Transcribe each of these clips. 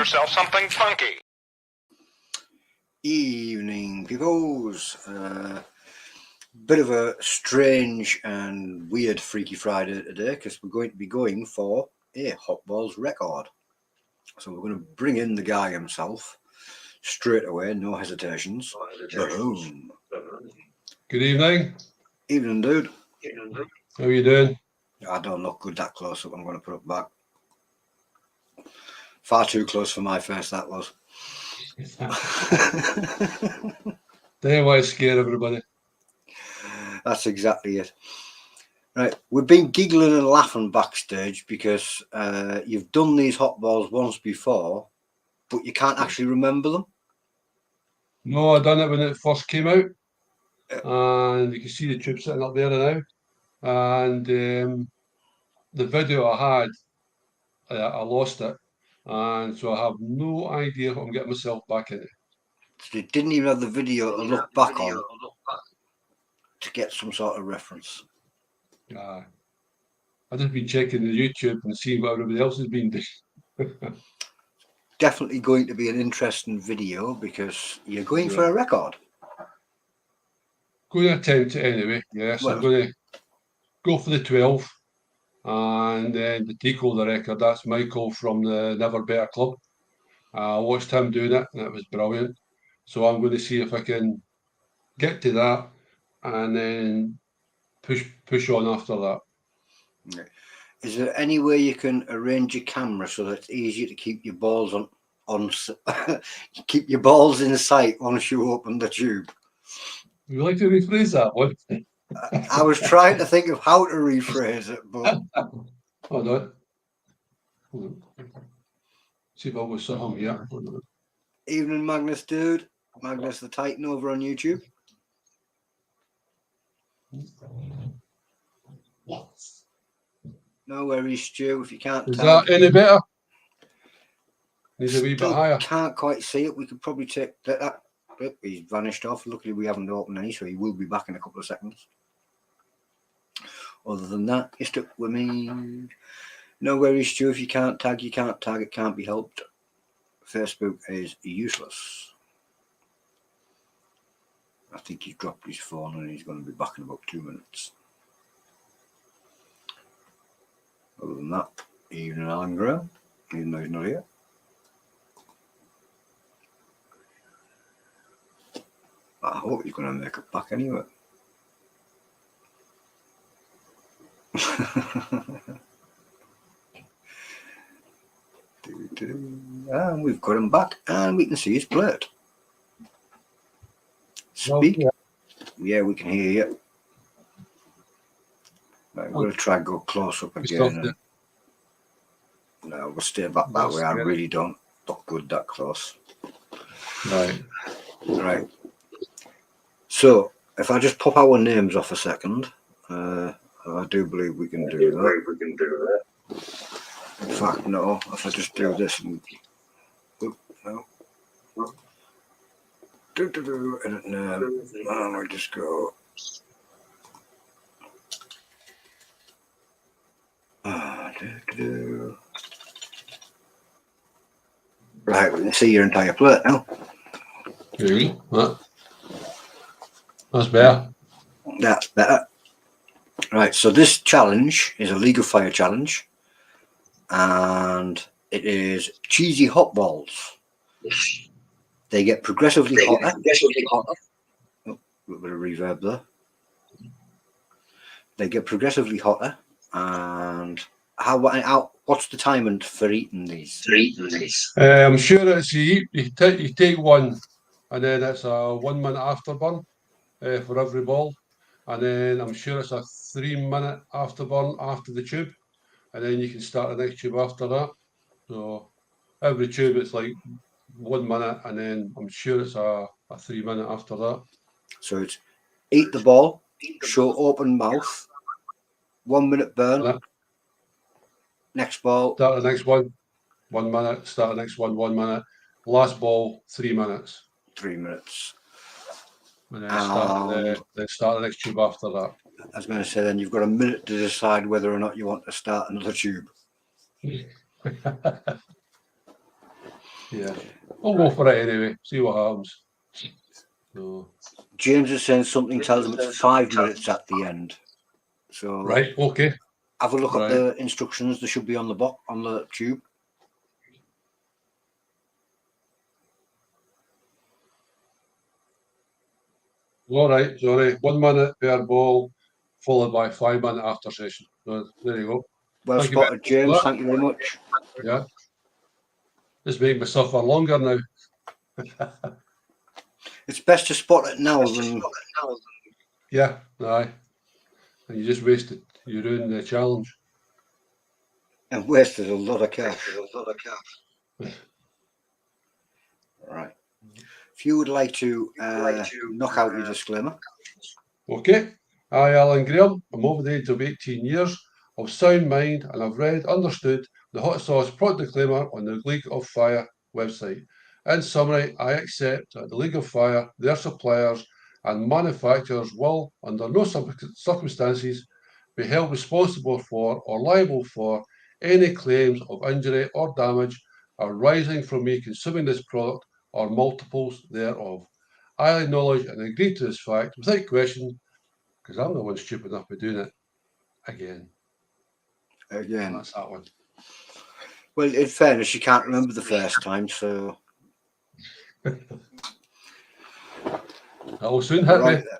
yourself something funky. Evening, peoples. Bit of a strange and weird Freaky Friday today because we're going to be going for a Hotballs record. So we're going to bring in the guy himself straight away, no hesitations. Boom. Good evening. Evening, dude. How are you doing? I don't look good that close up. I'm going to put it back. Far too close for my face, that was. Don't want to scare everybody. That's exactly it. Right, we've been giggling and laughing backstage because you've done these Hotballs once before, but you can't actually remember them. No, I done it when it first came out, and you can see the tube sitting up there now. And the video I had, I lost it, and so I have no idea what I'm getting myself back into. So you didn't even have the video to look back on to get some sort of reference. I've just been checking the YouTube and seeing what everybody else has been doing. Definitely going to be an interesting video because you're going for a record. Going to attempt it anyway, yes. Well, I'm going to go for the 12 and then the take over the record. That's Michael from the Never Better Club. I watched him doing it and it was brilliant. So I'm going to see if I can get to that and then push on after that. Is there any way you can arrange your camera so that it's easier to keep your balls on keep your balls in sight once you open the tube? Would you like to rephrase that one? I was trying to think of how to rephrase it, but hold on. See if I was at home. Yeah. Evening, Magnus, dude. Magnus the Titan over on YouTube. No worries, Stu. If you can't, is that any better? Needs a wee bit higher. Can't quite see it. We could probably take that. He's vanished off. Luckily, we haven't opened any, so he will be back in a couple of seconds. Other than that, you're stuck with me. No worries, Stu. If you can't tag, you can't tag. It can't be helped. Facebook is useless. I think he's dropped his phone and he's going to be back in about 2 minutes. Other than that, evening, Alan Graham, even though he's not here. I hope he's going to make it back anyway. And we've got him back and we can see his plate. Speak. Yeah, we can hear you. Right, we're going to try and go close up again. No, we'll stay back that way. I really don't look good that close. Right. So, if I just pop our names off a second, I do believe we can do that. In fact, no, if I just do this and... No. Edit name. And we just go... Right, we can see your entire plate now. Really? What? That's better. That's better. Right, so this challenge is a League of Fire challenge, and it is cheesy Hotballs. They get progressively hotter. Oh, a little bit of reverb there. They get progressively hotter, and what's the timing for eating these? I'm sure it's you take one, and then it's a 1 minute afterburn for every ball, and then I'm sure it's a 3 minute afterburn after the tube, and then you can start the next tube after that. So every tube it's like 1 minute, and then I'm sure it's a 3 minute after that. So it's eat the ball, show open mouth, 1 minute burn. Next ball. Start the next one, 1 minute. Start the next one, 1 minute. Last ball, 3 minutes. 3 minutes. And then start the next tube after that. I was going to say, then you've got a minute to decide whether or not you want to start another tube. Yeah. We'll go for it anyway. See what happens. So, James is saying something tells him it's 5 minutes at the end. So right. Okay. have a look Right. at the instructions. They should be on the tube. All right, Johnny. 1 minute per ball, followed by 5 minute after session. So, there you go. Well Thank you very spotted, much for James. that. Thank you very much. Yeah. This make me suffer longer now. It's best to spot it now than Yeah. Aye. And you just wasted. You ruined the challenge. and wasted a lot of cash. Right. If you would like to knock out your disclaimer. Okay. I, Alan Graham, I'm over the age of 18 years, of sound mind, and I've read, understood the hot sauce product disclaimer on the League of Fire website. In summary, I accept that the League of Fire, their suppliers, and manufacturers will, under no circumstances, be held responsible for or liable for any claims of injury or damage arising from me consuming this product or multiples thereof. I acknowledge and agree to this fact without question, because I'm the one stupid enough to doing it again. Again. That's that one. Well, in fairness, you can't remember the first time, so That will soon hit right me. then.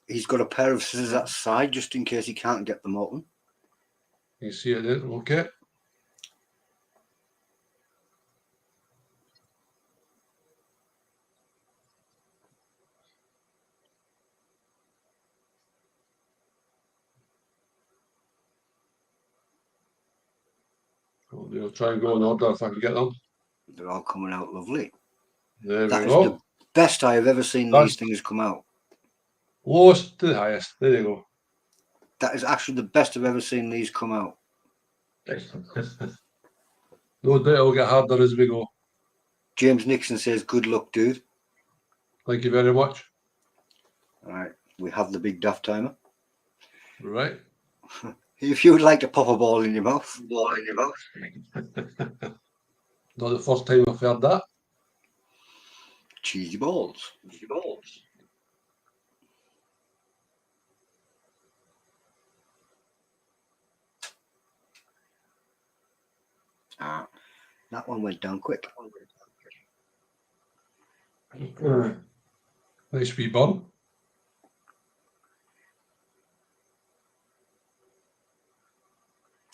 He's got a pair of scissors at the side just in case he can't get them open. You see it there, okay? I'll try and go in order if I can get them. They're all coming out lovely. There That we is go. the best I have ever seen these things come out. Lowest to the highest. There you go. That is actually the best I've ever seen these come out. No doubt it'll get harder as we go. James Nixon says, "Good luck, dude." Thank you very much. All right, we have the big daft timer. Right. If you would like to pop a ball in your mouth, Not the first time I've heard that. cheesy balls. Ah, that one went down quick. Nice wee burn.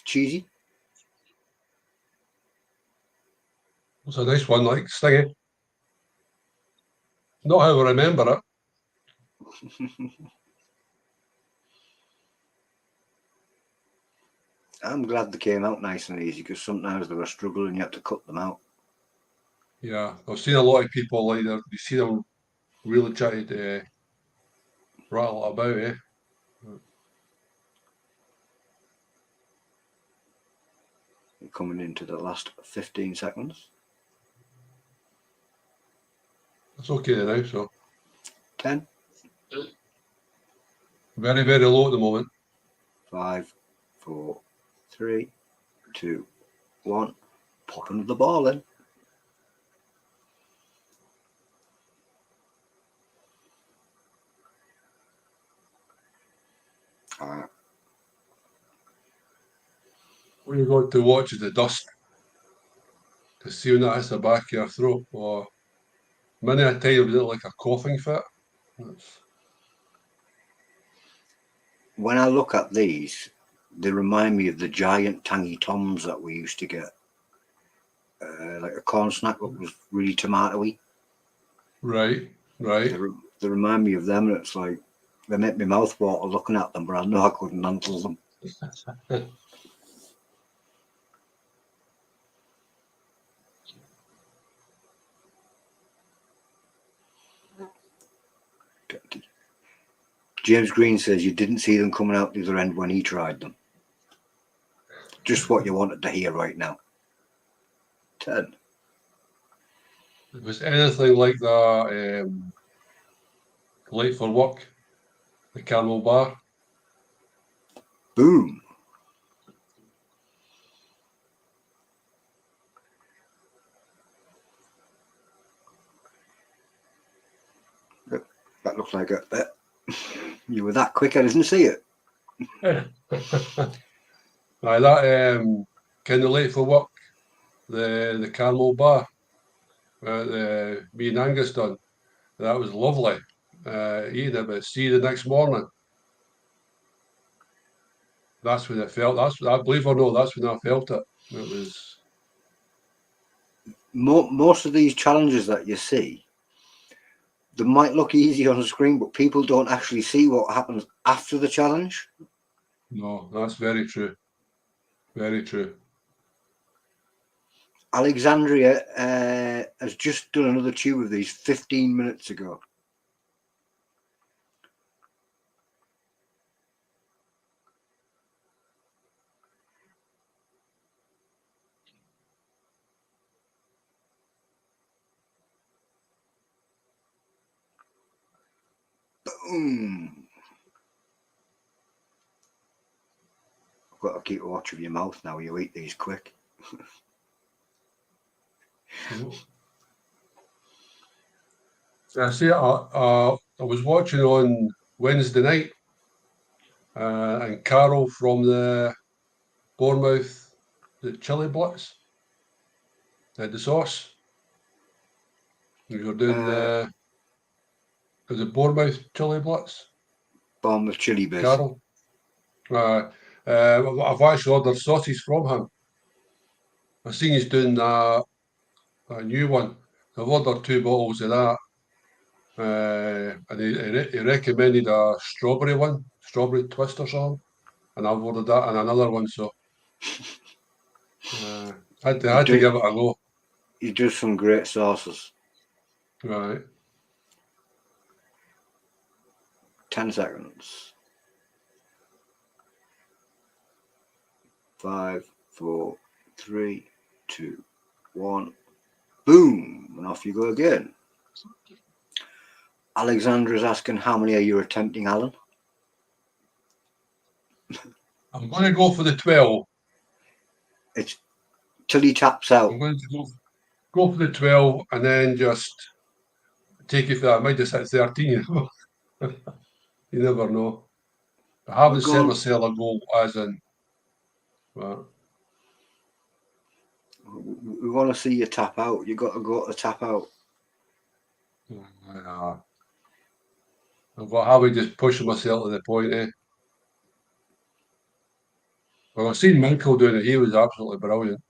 Cheesy. It's a nice one, like stingy. Not how I remember it. I'm glad they came out nice and easy because sometimes they were struggling. You had to cut them out. Yeah, I've seen a lot of people like that. You see them really try to rattle it about, eh? We're coming into the last 15 seconds. It's okay now, so. 10. Very, very low at the moment. 5, 4, 3, 2, 1. Popping the ball in. What you got to watch is the dust. To see when that hits the back of your throat. Or many a time was it like a coughing fit. When I look at these, they remind me of the giant tangy toms that we used to get. Like a corn snack that was really tomatoey. Right. They remind me of them, and it's like they make my mouth water looking at them, but I know I couldn't handle them. James Green says you didn't see them coming out the other end when he tried them. Just what you wanted to hear right now. 10. If it was anything like the Late for Work, the caramel bar. Boom. That looked like you were that quick. I didn't see it. Aye, that kind of late for work. The caramel bar that me and Angus done. That was lovely. Eating it, but see the next morning. That's when it felt. I believe or no, that's when I felt it. It was. Most of these challenges that you see, they might look easy on the screen, but people don't actually see what happens after the challenge. No, that's very true. Very true. Alexandria has just done another tube of these 15 minutes ago. Boom. I've got to keep a watch of your mouth now. You eat these quick. I see. I was watching on Wednesday night, and Carol from the Bournemouth, the chili blitz, the sauce. We were doing the Bournemouth chili blitz. Bournemouth chili biz. Carol. I've actually ordered sauces from him. I've seen he's doing a new one. I've ordered 2 bottles of that. And he recommended a strawberry one, strawberry twist or something. And I've ordered that and another one. So I had to give it a go. He does some great sauces. Right. 10 seconds. 5, 4, 3, 2, 1. Boom! And off you go again. Alexandra's asking, how many are you attempting, Alan? I'm going to go for the 12. It's till he taps out. I'm going to go for the 12 and then just take it for that. I might just hit 13. You never know. I haven't set myself a goal as in. Well, we want to see you tap out. You got to go to tap out. I've got how we just pushing myself to the point, eh? Well, I've seen Michael doing it. He was absolutely brilliant.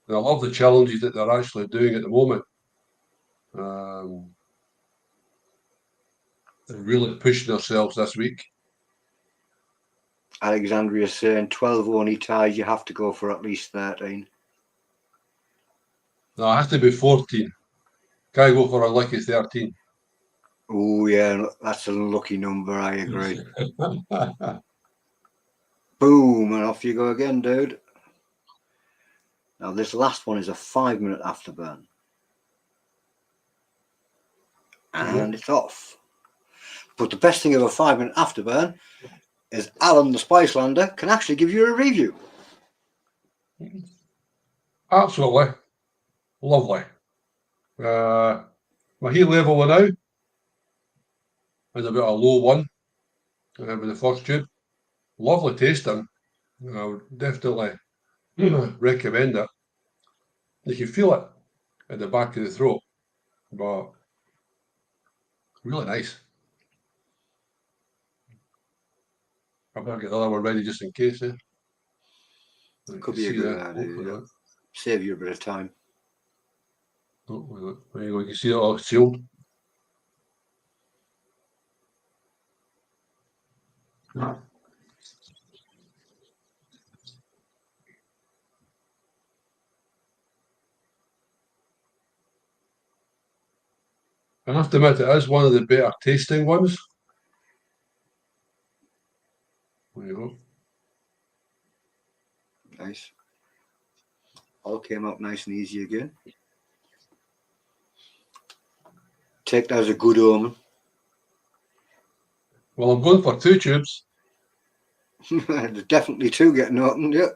And I love the challenges that they're actually doing at the moment. They're really pushing themselves this week. Alexandria saying 12 only ties. You have to go for at least 13. No, it has to be 14. Can't go for a lucky 13. Oh, yeah, that's an unlucky number. I agree. Boom, and off you go again, dude. Now, this last one is a 5-minute afterburn. And it's off. But the best thing of a 5-minute afterburn is Alan the Spicelander can actually give you a review. Absolutely. Lovely. My heat level now is about a low 1 with the first tube. Lovely tasting. I would definitely recommend it. You can feel it at the back of the throat, but really nice. I'm going to get the other one ready just in case. Could be a good idea. Save you a bit of time. Oh, there you go. You can see it all sealed. I have to admit, it is one of the better tasting ones. There you go. Nice. All came out nice and easy again. Take that as a good omen. Well, I'm going for 2 tubes. There's definitely 2 getting opened, yeah.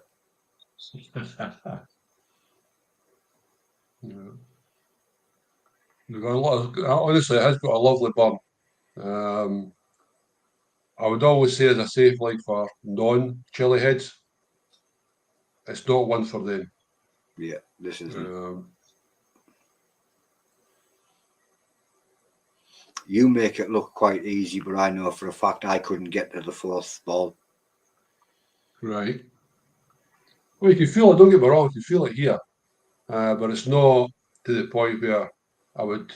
Yeah. They've got a lot of, honestly, it has got a lovely burn. I would always say, as a safe, like for non-Chilli-heads, it's not one for them. Yeah, this isn't. You make it look quite easy, but I know for a fact I couldn't get to the fourth ball. Right. Well, you can feel it, don't get me wrong, you can feel it here. But it's not to the point where I would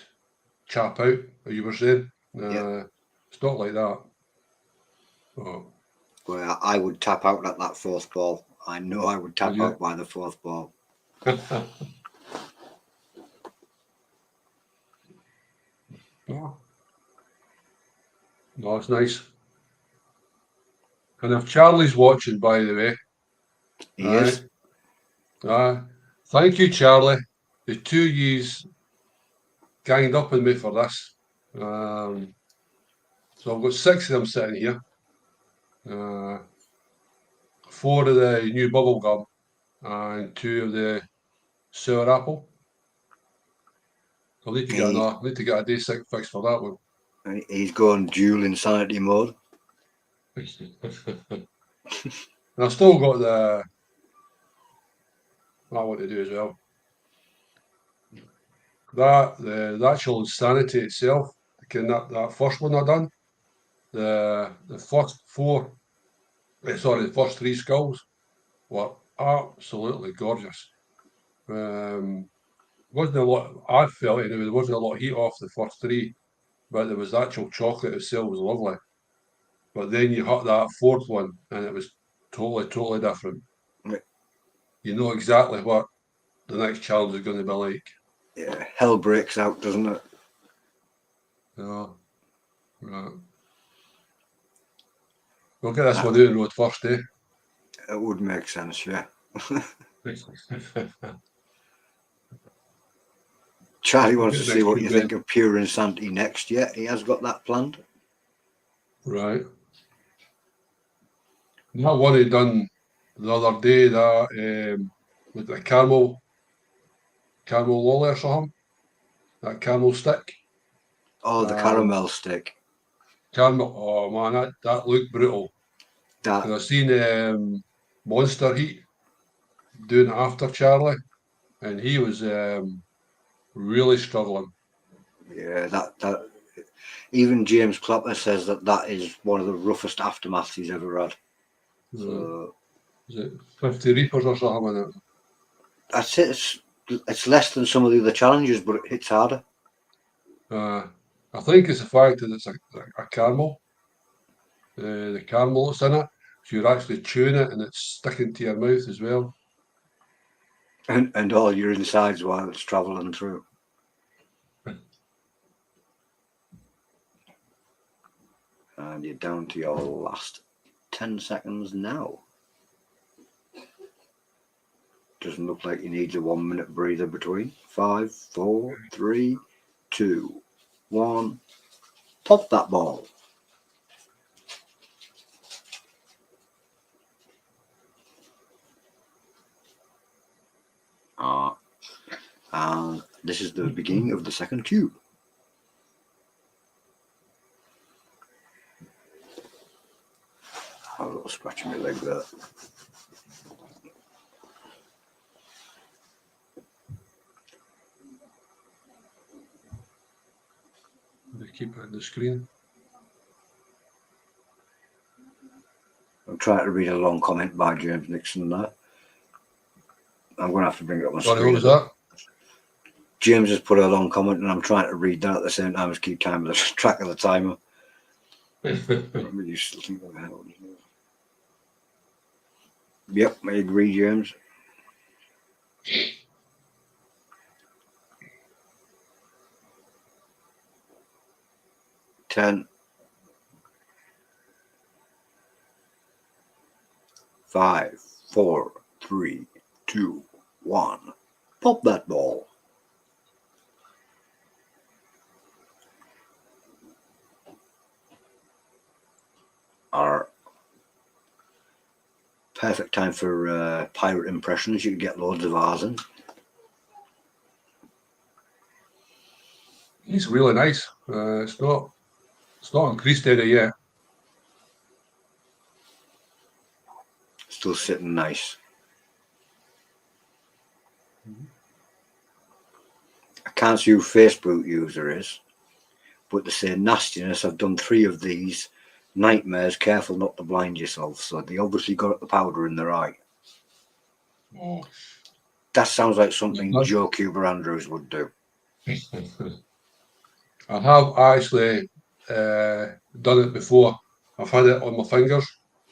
chap out, as you were saying. It's not like that. Oh, Well, I would tap out at that fourth ball. I know I would tap would you? out by the fourth ball. No, no, it's nice. And if Charlie's watching, by the way, He is. thank you, Charlie. The two ye's ganged up on me for this. So I've got 6 of them sitting here. 4 of the new bubble gum and 2 of the sour apple. I'll need to get a day 6 fix for that one. He's going dual insanity mode. And I've still got what I want to do as well. The actual insanity itself, that first one I done, the first 3 skulls were absolutely gorgeous. Wasn't a lot, I felt anyway, there wasn't a lot of heat off the first 3, but there was the actual chocolate itself was lovely. But then you hit that 4th one and it was totally different. Right. You know exactly what the next challenge is going to be like. Yeah, hell breaks out, doesn't it? Yeah, right. We'll get this one out the road first, eh? It would make sense, yeah. Charlie wants to see what you think of Pure Insanity next. Yeah, he has got that planned. Right. That one he done the other day, that with the caramel lolly or something. That caramel stick. Oh, the caramel stick. Caramel. Oh man, that looked brutal. Because I seen Monster Heat doing it after Charlie, and he was really struggling. Yeah, that even James Clapper says that is one of the roughest aftermaths he's ever had. So, is it 50 Reapers or something in it? That's it. It's less than some of the other challenges, but it hits harder. I think it's the fact that it's a caramel. The caramel that's in it, so you're actually chewing it and it's sticking to your mouth as well. And all your insides while it's travelling through. And you're down to your last 10 seconds now. Doesn't look like you need a 1 minute breather between. 5, 4, 3, 2, 1. Pop that ball. And this is the beginning of the second tube. A little scratch on my leg there. They keep it on the screen. I'm trying to read a long comment by James Nixon there. I'm going to have to bring it up on Sorry, screen. what was that? James has put a long comment and I'm trying to read that at the same time as keep track of the timer. Yep, I agree, James. Ten. 5, 4, 3, 2, 1. Pop that ball. Our perfect time for pirate impressions. You can get loads of ours in. He's really nice. It's not increased any yet. Still sitting nice. I can't see who Facebook user is, but they say nastiness. I've done 3 of these. Nightmares, careful not to blind yourself. So they obviously got the powder in their eye. Oh. That sounds like something Joe Cuber Andrews would do. I have actually done it before. I've had it on my fingers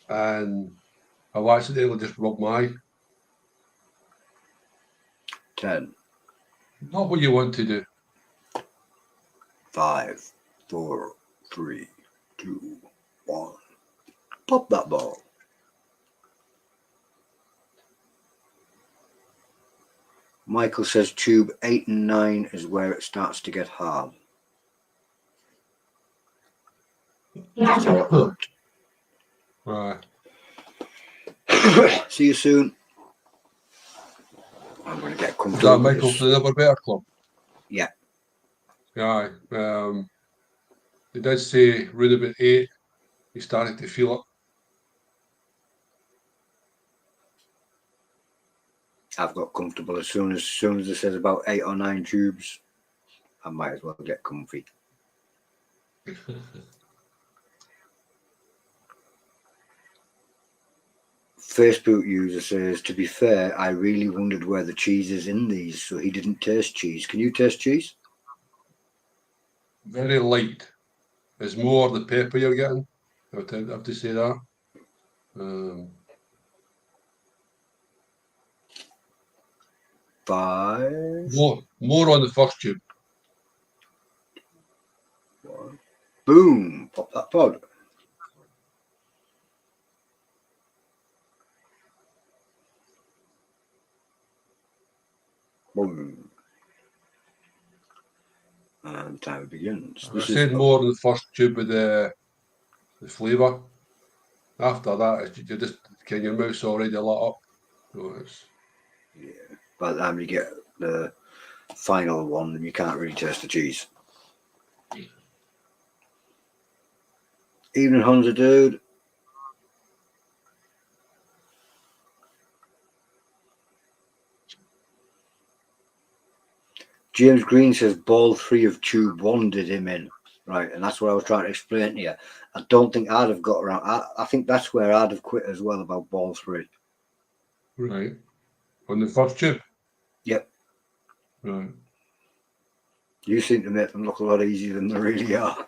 and I've accidentally just rubbed my eye. 10. Not what you want to do. 5, 4, 3, 2, 1. Pop that ball. Michael says tube 8 and 9 is where it starts to get hard. That's how it looked. Right. See you soon. I'm going to get Is comfortable. that Michael for the Never Better Club? Yeah. Yeah. He did say round about 8, he started to feel it. I've got comfortable as soon as it says about 8 or 9 tubes. I might as well get comfy. Facebook user says, to be fair, I really wondered where the cheese is in these, so he didn't taste cheese. Can you taste cheese? Very light. It's more the pepper you're getting. I have to say that. Five. More on the first tube. 1. Boom! Pop that pod. Boom. And time begins. I said more on the first tube with the flavour. After that, you just your mouth's already lit up. So it's... Yeah. By the time you get the final one, then you can't really taste the cheese. Evening, Hunter, dude. James Green says ball 3 of tube 1 did him in. Right, and that's what I was trying to explain to you. I don't think I'd have got around. I think that's where I'd have quit as well about ball 3. Right. On the first tube? Yep. Right. You seem to make them look a lot easier than they really are.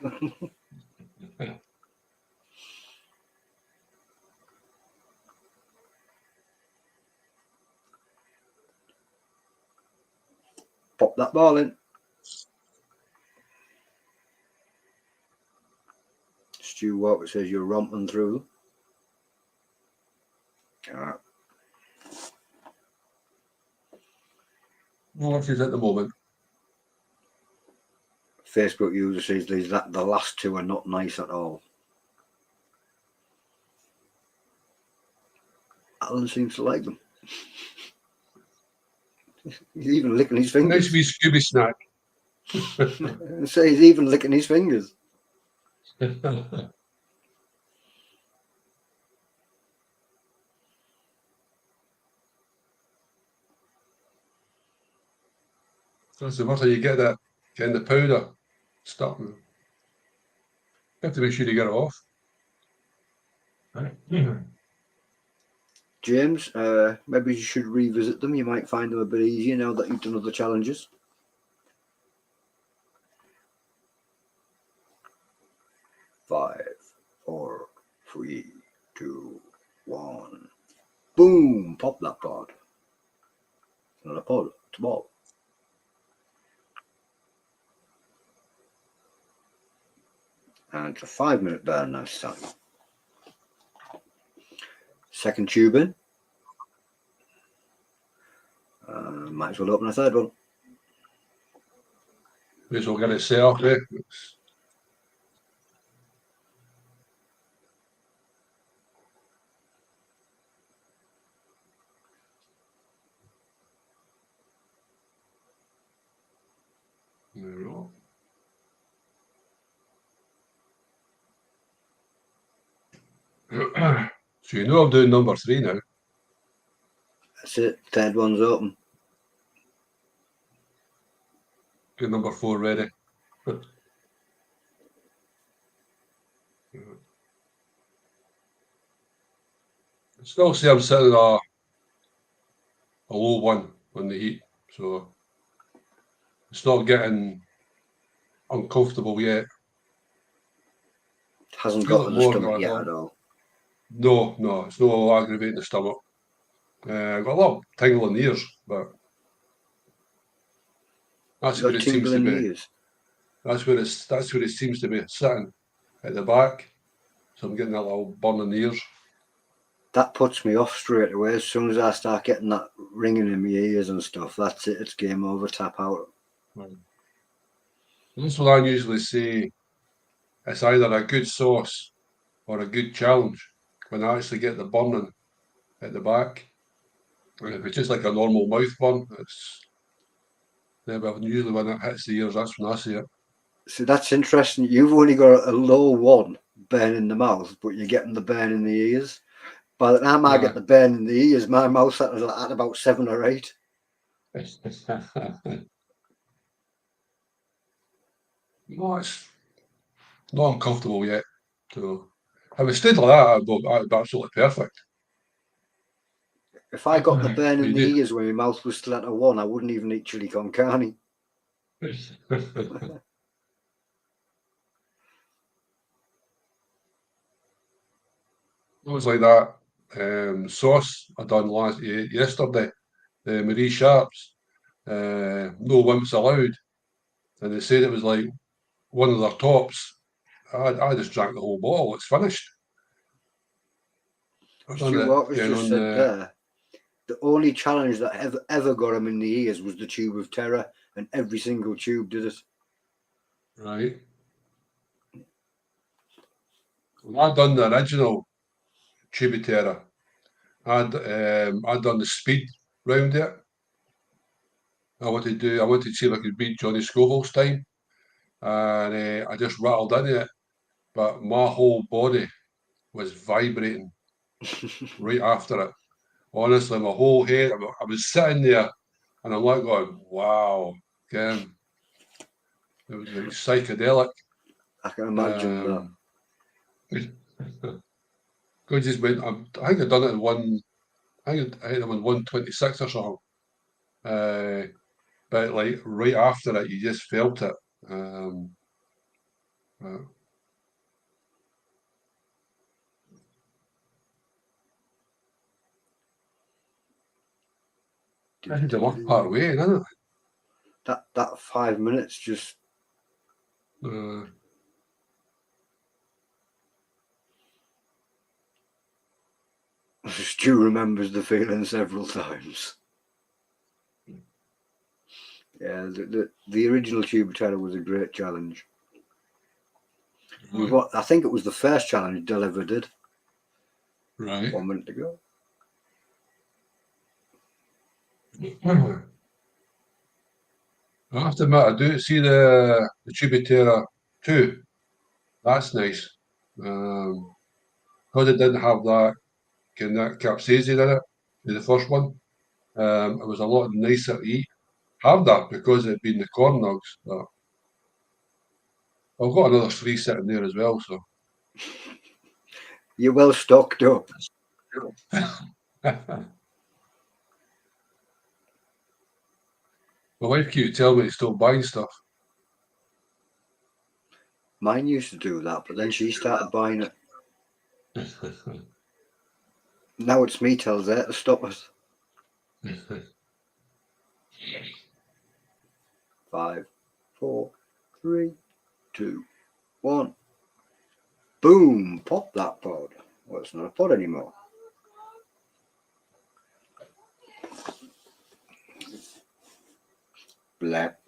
Pop that ball in. Stu Walker says you're romping through. Alright. No issues at the moment. Facebook user says the last 2 are not nice at all. Alan seems to like them. He's even licking his fingers. Nice wee Scooby snack. Say he's even licking his fingers. That's the worst how you get that kind of powder stuck. You have to make sure you get it off. James, maybe you should revisit them. You might find them a bit easier now that you've done other challenges. Five, 4, 3, 2, 1. Boom! Pop that pod. Not a pod, it's a ball. And it's a 5-minute burn this time. Second tube in. Might as well open a third one. May as well get it set up, eh? There we go. So you know I'm doing number 3 now. That's it. Third one's open. Get number 4 ready. Still say I'm sitting a low 1 on the heat, so it's not getting uncomfortable yet. It hasn't Feel got it to the more stomach than yet I at all. No, it's no aggravating the stomach. I've got a lot of tingle in the ears, but that's You where got it seems tingle to in the be. ears. That's where it seems to be sitting at the back. So I'm getting that little burn in the ears. That puts me off straight away. As soon as I start getting that ringing in my ears and stuff, that's it. It's game over. Tap out. Right. That's what I usually say. It's either a good sauce or a good challenge when I actually get the burning at the back. And if it's just like a normal mouth burn, it's never usually when it hits the ears, that's when I see it. See, that's interesting. You've only got a low 1 burn in the mouth, but you're getting the burn in the ears. By the time I get the burn in the ears, my mouth's at about 7 or 8. No, it's not uncomfortable yet. So if it stayed like that, that'd be absolutely perfect. If I got the burn But in you the do. ears when my mouth was still at a 1, I wouldn't even eat chili con carne. It was like that sauce I done yesterday, the Marie Sharps, no wimps allowed, and they said it was like one of their tops. I just drank the whole bottle. It's finished. I done Stu it Walker's again just on said the there, the only challenge that ever got him in the ears was the Tube of Terror, and every single tube did it. right. When I done the original Chibitera, I'd done the speed round it. I wanted to see if I could beat Johnny Scoville's time, and I just rattled into it, but my whole body was vibrating right after it. Honestly, my whole head, I was sitting there and I'm like going, wow, again, it was like psychedelic. I can imagine that. Um, I just went, I think I'd done it in I think I hit them in 126 or something. But like right after it, you just felt it. Uh, I think the worst part away, isn't it? That 5 minutes just. Uh, Stu remembers the feeling several times. Yeah, the original Tube of Terror was a great challenge. I think it was the first challenge Del ever did. right. 1 minute ago. I have to admit, I do see the Chibitera 2. That's nice. Because it didn't have that kind of capsaicin in it, the first one. It was a lot nicer to eat. Harder because it'd been the corn nugs. But I've got another 3 sitting there as well, so. You're well stocked up. My wife keeps telling me to stop buying stuff. Mine used to do that, but then she started buying it. Now it's me tells her to stop us. 5, 4, 3, 2, 1. Boom! Pop that pod. Well, it's not a pod anymore. Blep.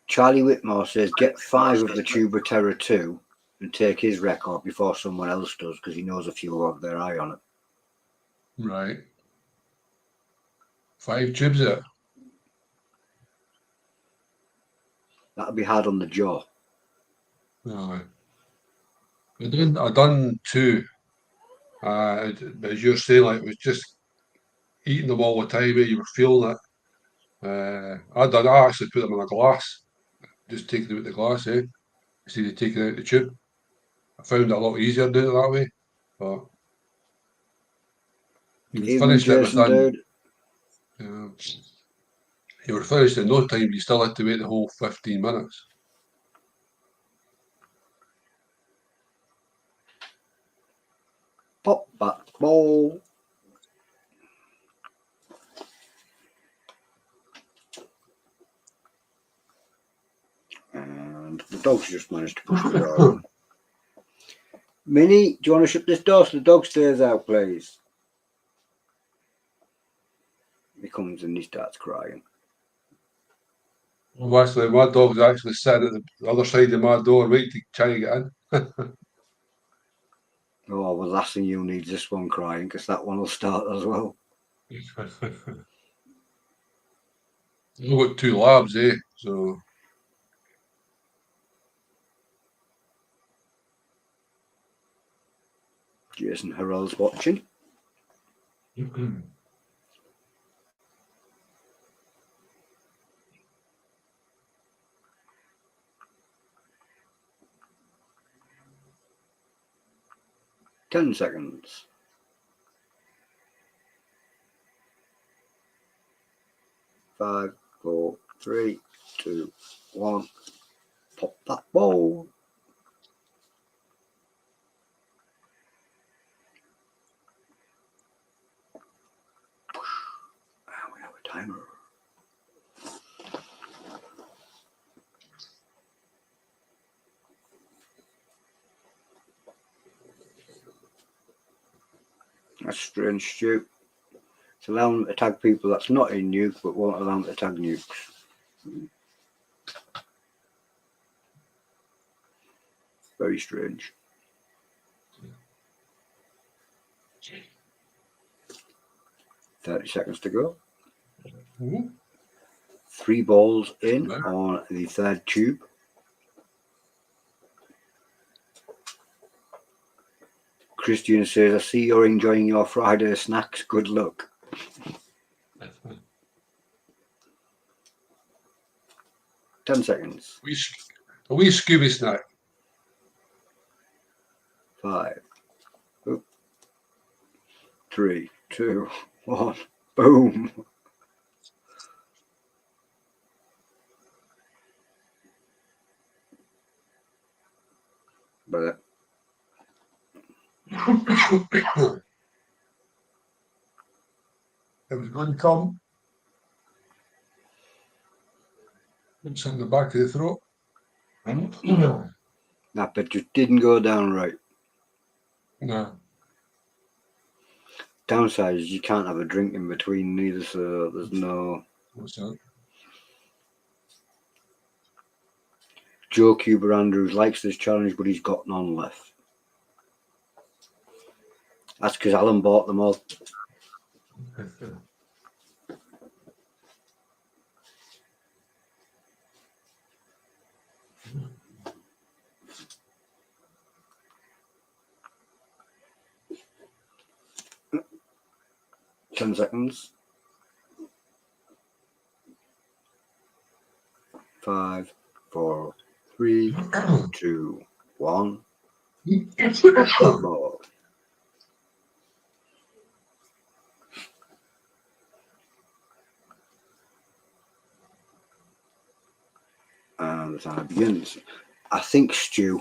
Charlie Whitmore says, get 5 of the Tube of Terror 2 and take his record before someone else does, because he knows a few will have their eye on it. Right. 5 tubes of it. That'll be hard on the jaw. Aye. I done two. But as you're saying, like, it was just eating them all the time. You were feeling it. I actually put them in a glass. Just taking them out the glass, instead of taking out the tube. I found it a lot easier doing it that way. But you were Even finished it Jason, within. dude. You were finished in no time. You still had to wait the whole 15 minutes. Pop that ball. And the dog's just managed to push the door open. Minnie, do you want to shut this door so the dog stays out, please? He comes and he starts crying. Well, actually, my dog's actually sitting at the other side of my door waiting to try and get in. Oh, well, last thing you need is this one crying, because that one will start as well. I've got two labs, so Jason Harrell's watching. 10 seconds. 5, 4, 3, 2, 1. Pop that ball. And we have a timer. That's strange, Stu. It's allowing them to tag people that's not in nuke, but won't allow them to tag nukes. Very strange. Okay. 30 seconds to go. Mm-hmm. 3 balls in on the third tube. Christian says, I see you're enjoying your Friday snacks. Good luck. Ten seconds. A wee Scooby snack. 5, 3, 2, 1. Boom. But It was going to come. It's in the back of the throat. that bit just didn't go down right. No. Downside is you can't have a drink in between neither, so there's no. What's that? Joe Cuber Andrews likes this challenge, but he's got none left. That's because Alan bought them all. Ten seconds. 5, 4, 3, 2, 1. Ball. And the time begins. I think, Stu,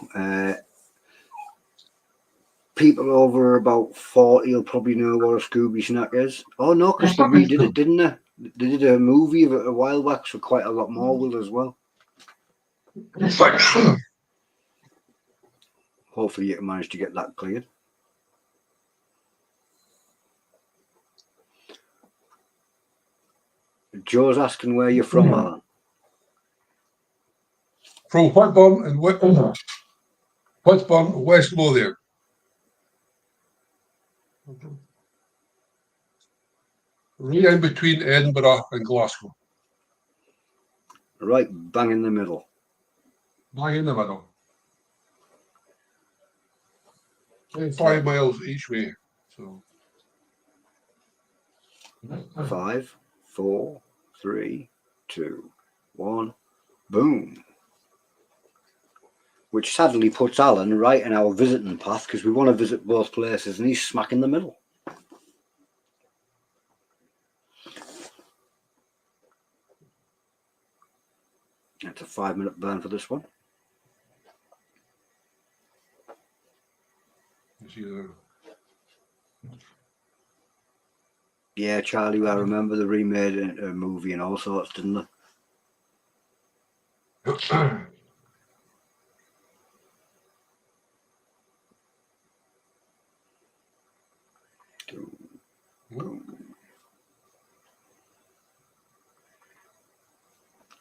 people over about 40 will probably know what a Scooby snack is. Oh, no, because they redid it, didn't they? They did a movie of it a while back for quite a lot more with as well. Hopefully you can manage to get that cleared. Joe's asking where you're from, Alan. From Whitburn and Whitburn, West Lothian. Right in between Edinburgh and Glasgow. Right bang in the middle. Bang in the middle. 5 miles each way. So 5, 4, 3, 2, 1. Boom. Which sadly puts Alan right in our visiting path because we want to visit both places and he's smack in the middle. That's a 5-minute burn for this one. Yeah, Charlie, I remember they remade a movie and all sorts, didn't they?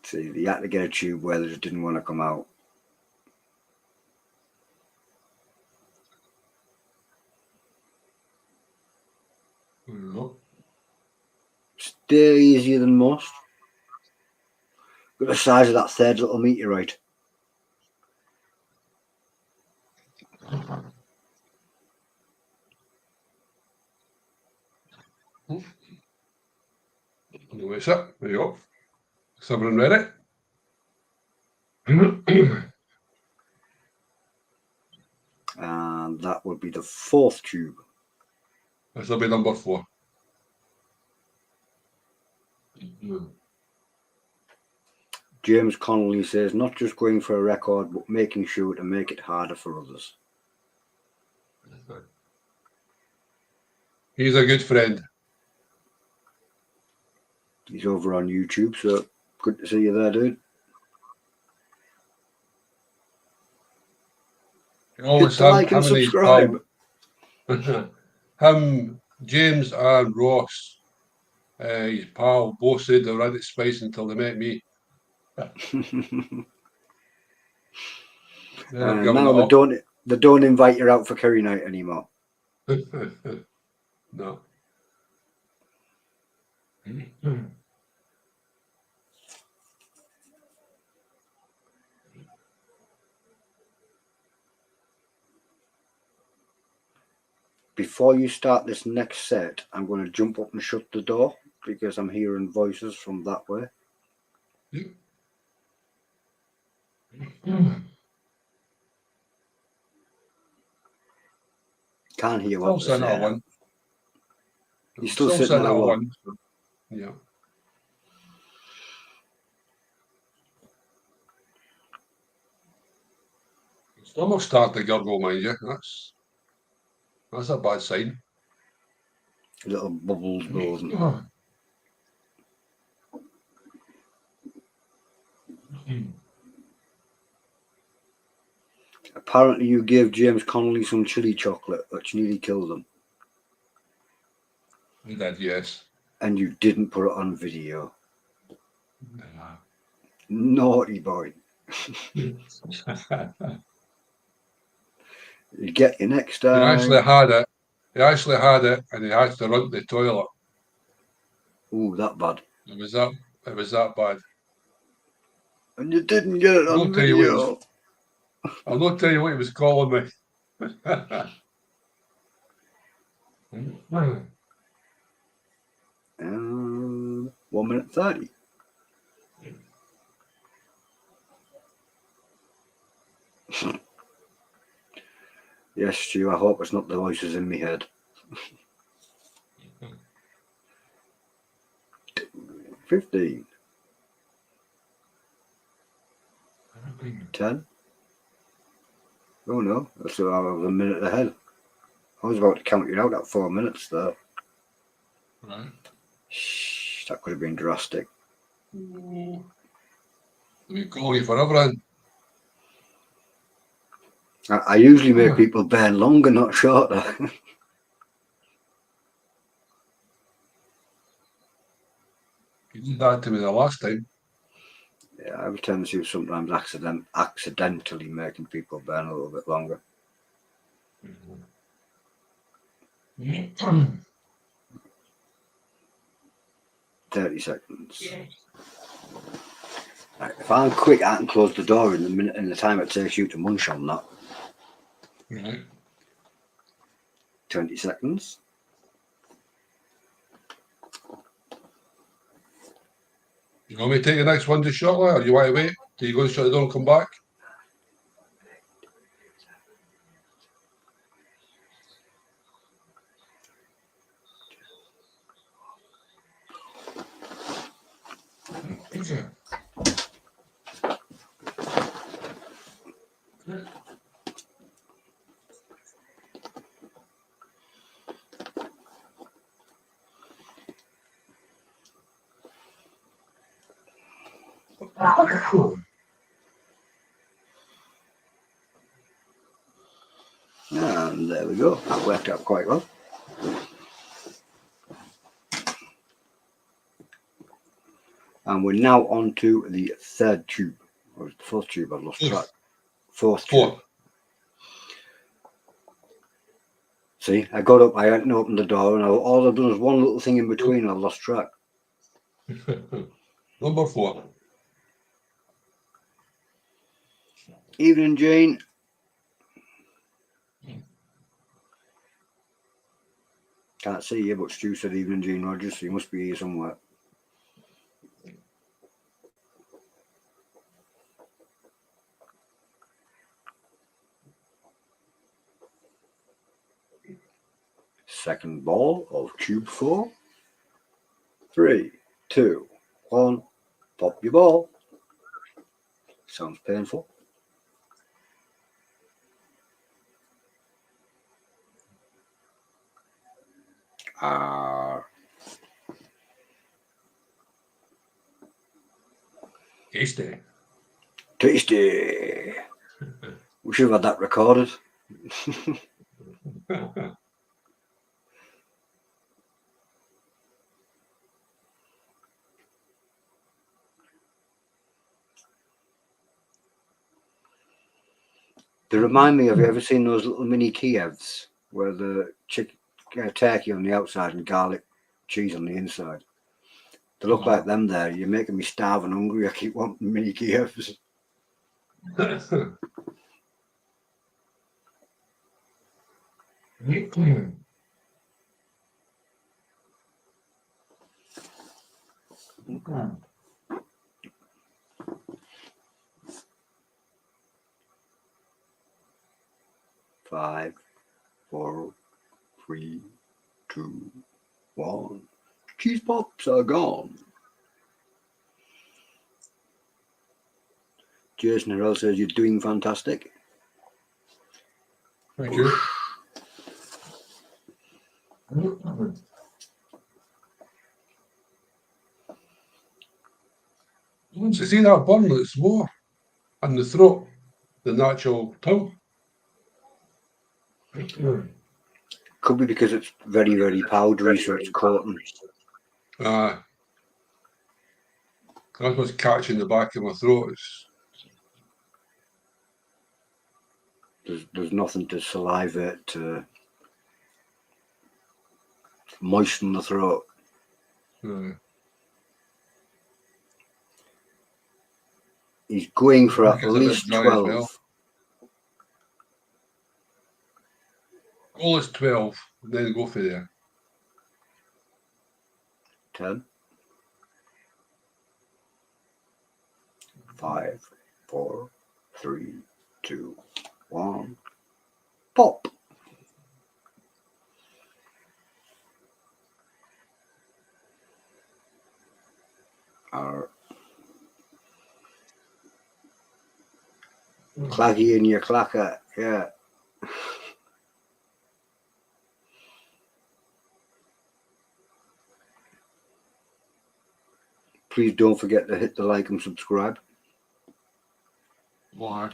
See, they had to get a tube where they just didn't want to come out. Stay easier than most. Got the size of that third little meteorite. What's up? There you go. Someone ready? And that would be the 4th tube. This will be number 4. James Connolly says, not just going for a record, but making sure to make it harder for others. He's a good friend. He's over on YouTube, so good to see you there, dude. Hit the like and subscribe. Him, James and Ross, his pal, both said they were at Spice until they met me. Now they don't invite you out for curry night anymore. No. Before you start this next set, I'm going to jump up and shut the door because I'm hearing voices from that way. Can't hear what they're saying. You're still sitting at a 1. Yeah. It's almost start to gurgle, mind you. That's a bad sign. Little bubbles building. Apparently you gave James Connolly some chili chocolate, which nearly killed him. I did, yes. And you didn't put it on video. Nah. Naughty boy. You get you next time. He actually had it and he had to run to the toilet. Ooh, that bad. It was that bad. And you didn't get it on video. I'll not tell you what he was calling me. 1:30. Yes, Stu, I hope it's not the voices in my head. 15. 10. Oh no, that's about a minute ahead. I was about to count you out at 4 minutes though. Right. Shh, that could have been drastic. Let me call you for everything. I usually make people burn longer, not shorter. You did that to me the last time. Yeah, I have a tendency of sometimes accidentally making people burn a little bit longer. 30 seconds. Right, if I'm quick, I can close the door in the minute in the time it takes you to munch on that. Right. 20 seconds. You want me to take the next one just shortly, or you want to wait till you go and shut the door and come back? And there we go. That worked out quite well. And we're now on to the third tube. Or the fourth tube, I've lost track. Fourth tube. See, I got up, I hadn't opened the door, and all I've done was one little thing in between, I've lost track. Number 4. Evening, Jane. Can't see you, but Stu said evening, Jane Rogers, so you must be here somewhere. Second ball of tube 4. 3, 2, 1. Pop your ball. Sounds painful. Tasty. Tasty. We should have had that recorded. They remind me, have you ever seen those little mini Kievs where the turkey on the outside and garlic cheese on the inside? They look like them there. You're making me starve and hungry. I keep wanting mini Kievs. Five, 4, 3, 2, 1. Cheese pops are gone. Jason Harrell says you're doing fantastic. Thank you. Once you see that burn, it's more in the throat than the actual tongue. Could be because it's very, very powdery, so it's coating. That's what's catching the back of my throat. There's nothing to salivate to moisten the throat. He's going for at least 12. Well. Goal is 12, and then go for there. 10. 5, 4, 3, 2, 1. Pop. Claggy in your clacker, yeah. Please don't forget to hit the like and subscribe. Why?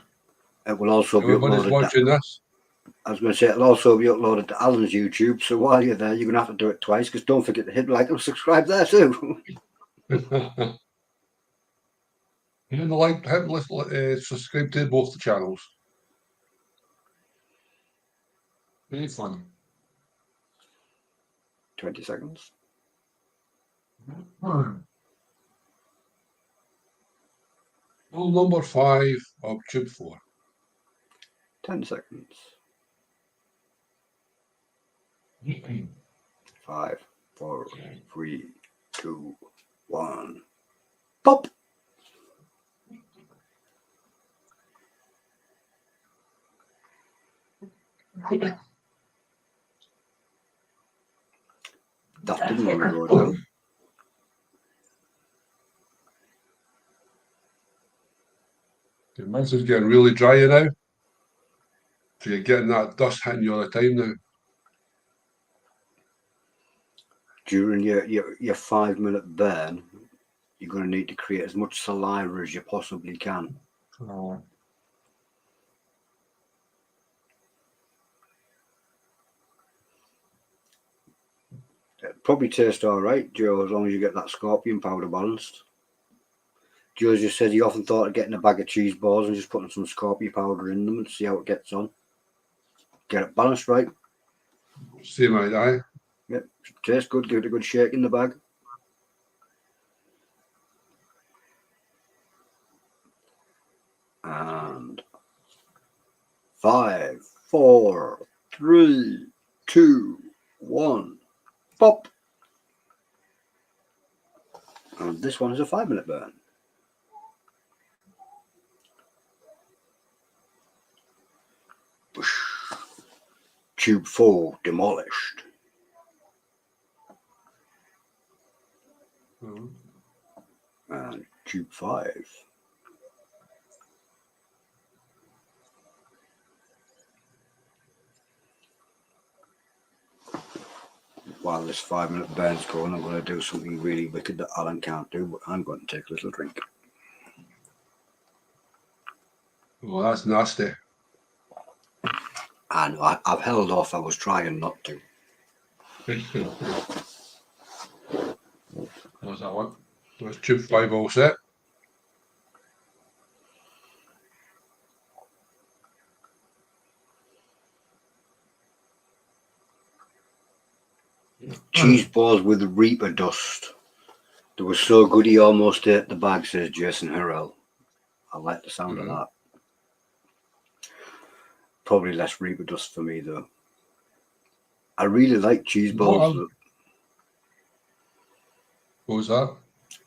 It will also be uploaded. Watching this. I was going to say it'll also be uploaded to Alan's YouTube. So while you're there, you're going to have to do it twice because don't forget to hit like and subscribe there too. And subscribe to both the channels. Very fun. 20 seconds. Ball number 5 of tube 4. 10 seconds. 5, 4, 3, 2, 1. Pop! That didn't want to go down. Your mouth is getting really dry now. So you're getting that dust hitting you all the time now. During your 5-minute burn, you're going to need to create as much saliva as you possibly can. Oh. It'll probably taste all right, Joe, as long as you get that scorpion powder balanced. Joe just said he often thought of getting a bag of cheese balls and just putting some scorpion powder in them and see how it gets on. Get it balanced right. Same idea. Yep, tastes good. Give it a good shake in the bag. And 5, 4, 3, 2, 1, pop. And this one is a 5-minute burn. Tube 4 demolished. And tube 5. While this 5-minute burn's going, I'm going to do something really wicked that Alan can't do, but I'm going to take a little drink. Oh, that's nasty. I know, I've held off. I was trying not to. What's that one? That's tube 5 all set. Cheese balls with Reaper dust. They were so good he almost ate the bag, says Jason Harrell. I like the sound of that. Probably less Reaper dust for me though. I really like cheese balls. What was that?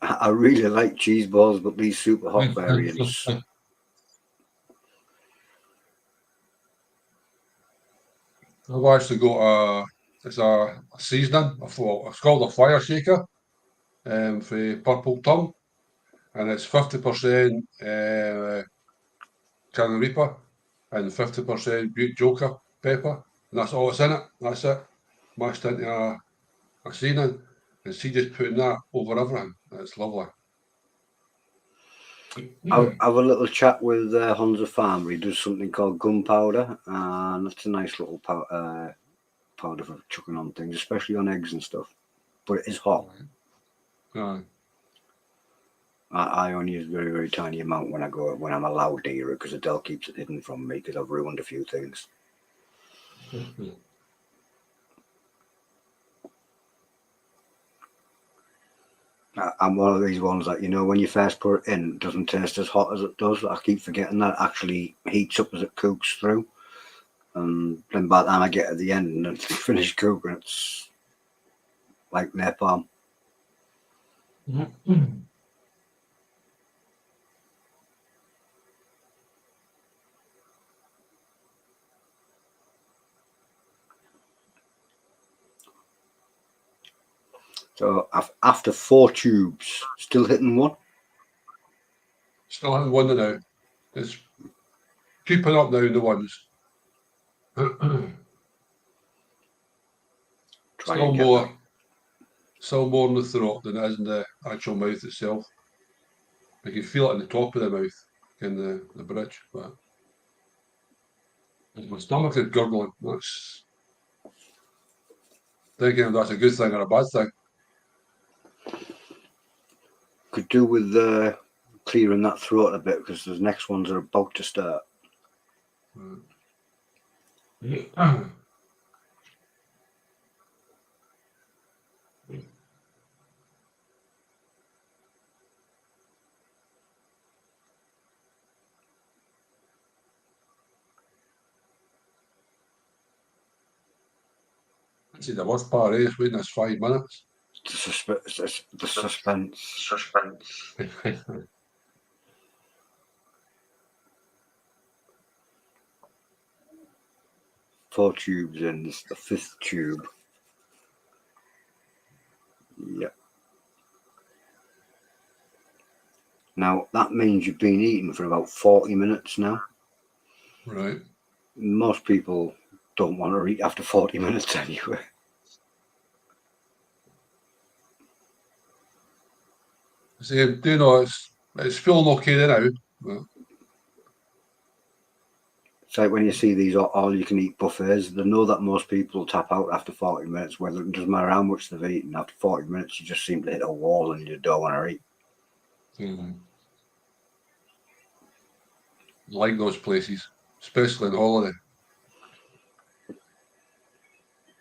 I really like cheese balls, but these super hot variants. I've actually got it's a seasoning. It's called a fire shaker for Purple Tongue, and it's 50% Chili Reaper and 50% Butte Joker pepper, and that's all that's in it. That's it, mashed into a seasoning, and see just putting that over everything. It's lovely. I'll have a little chat with Hunza Farmer. He does something called gunpowder, and that's a nice little powder for chucking on things, especially on eggs and stuff. But it is hot. I only use very, very tiny amount when I'm allowed to hear it, because Adele keeps it hidden from me because I've ruined a few things. I'm one of these ones that, when you first put it in, it doesn't taste as hot as it does. I keep forgetting that it actually heats up as it cooks through. And then by the time I get to the end and it's finished cooking, it's like napalm. So after 4 tubes, still hitting one? Still hitting one now. It's creeping up now in the ones. Still more in the throat than it is in the actual mouth itself. You can feel it in the top of the mouth, in the bridge. But my stomach is gurgling. That's thinking if that's a good thing or a bad thing. Could do with clearing that throat a bit, because the next ones are about to start. See, the worst part is waiting this 5 minutes. The suspense. Four tubes in. This is the fifth tube. Yep. Now, that means you've been eating for about 40 minutes now. Right. Most people don't want to eat after 40 minutes anyway. See, do you know, it's feeling okay now. But It's like when you see these all-you-can-eat buffets, they know that most people tap out after 40 minutes, whether it doesn't matter how much they've eaten. After 40 minutes, you just seem to hit a wall and you don't want to eat. like those places, especially on holiday.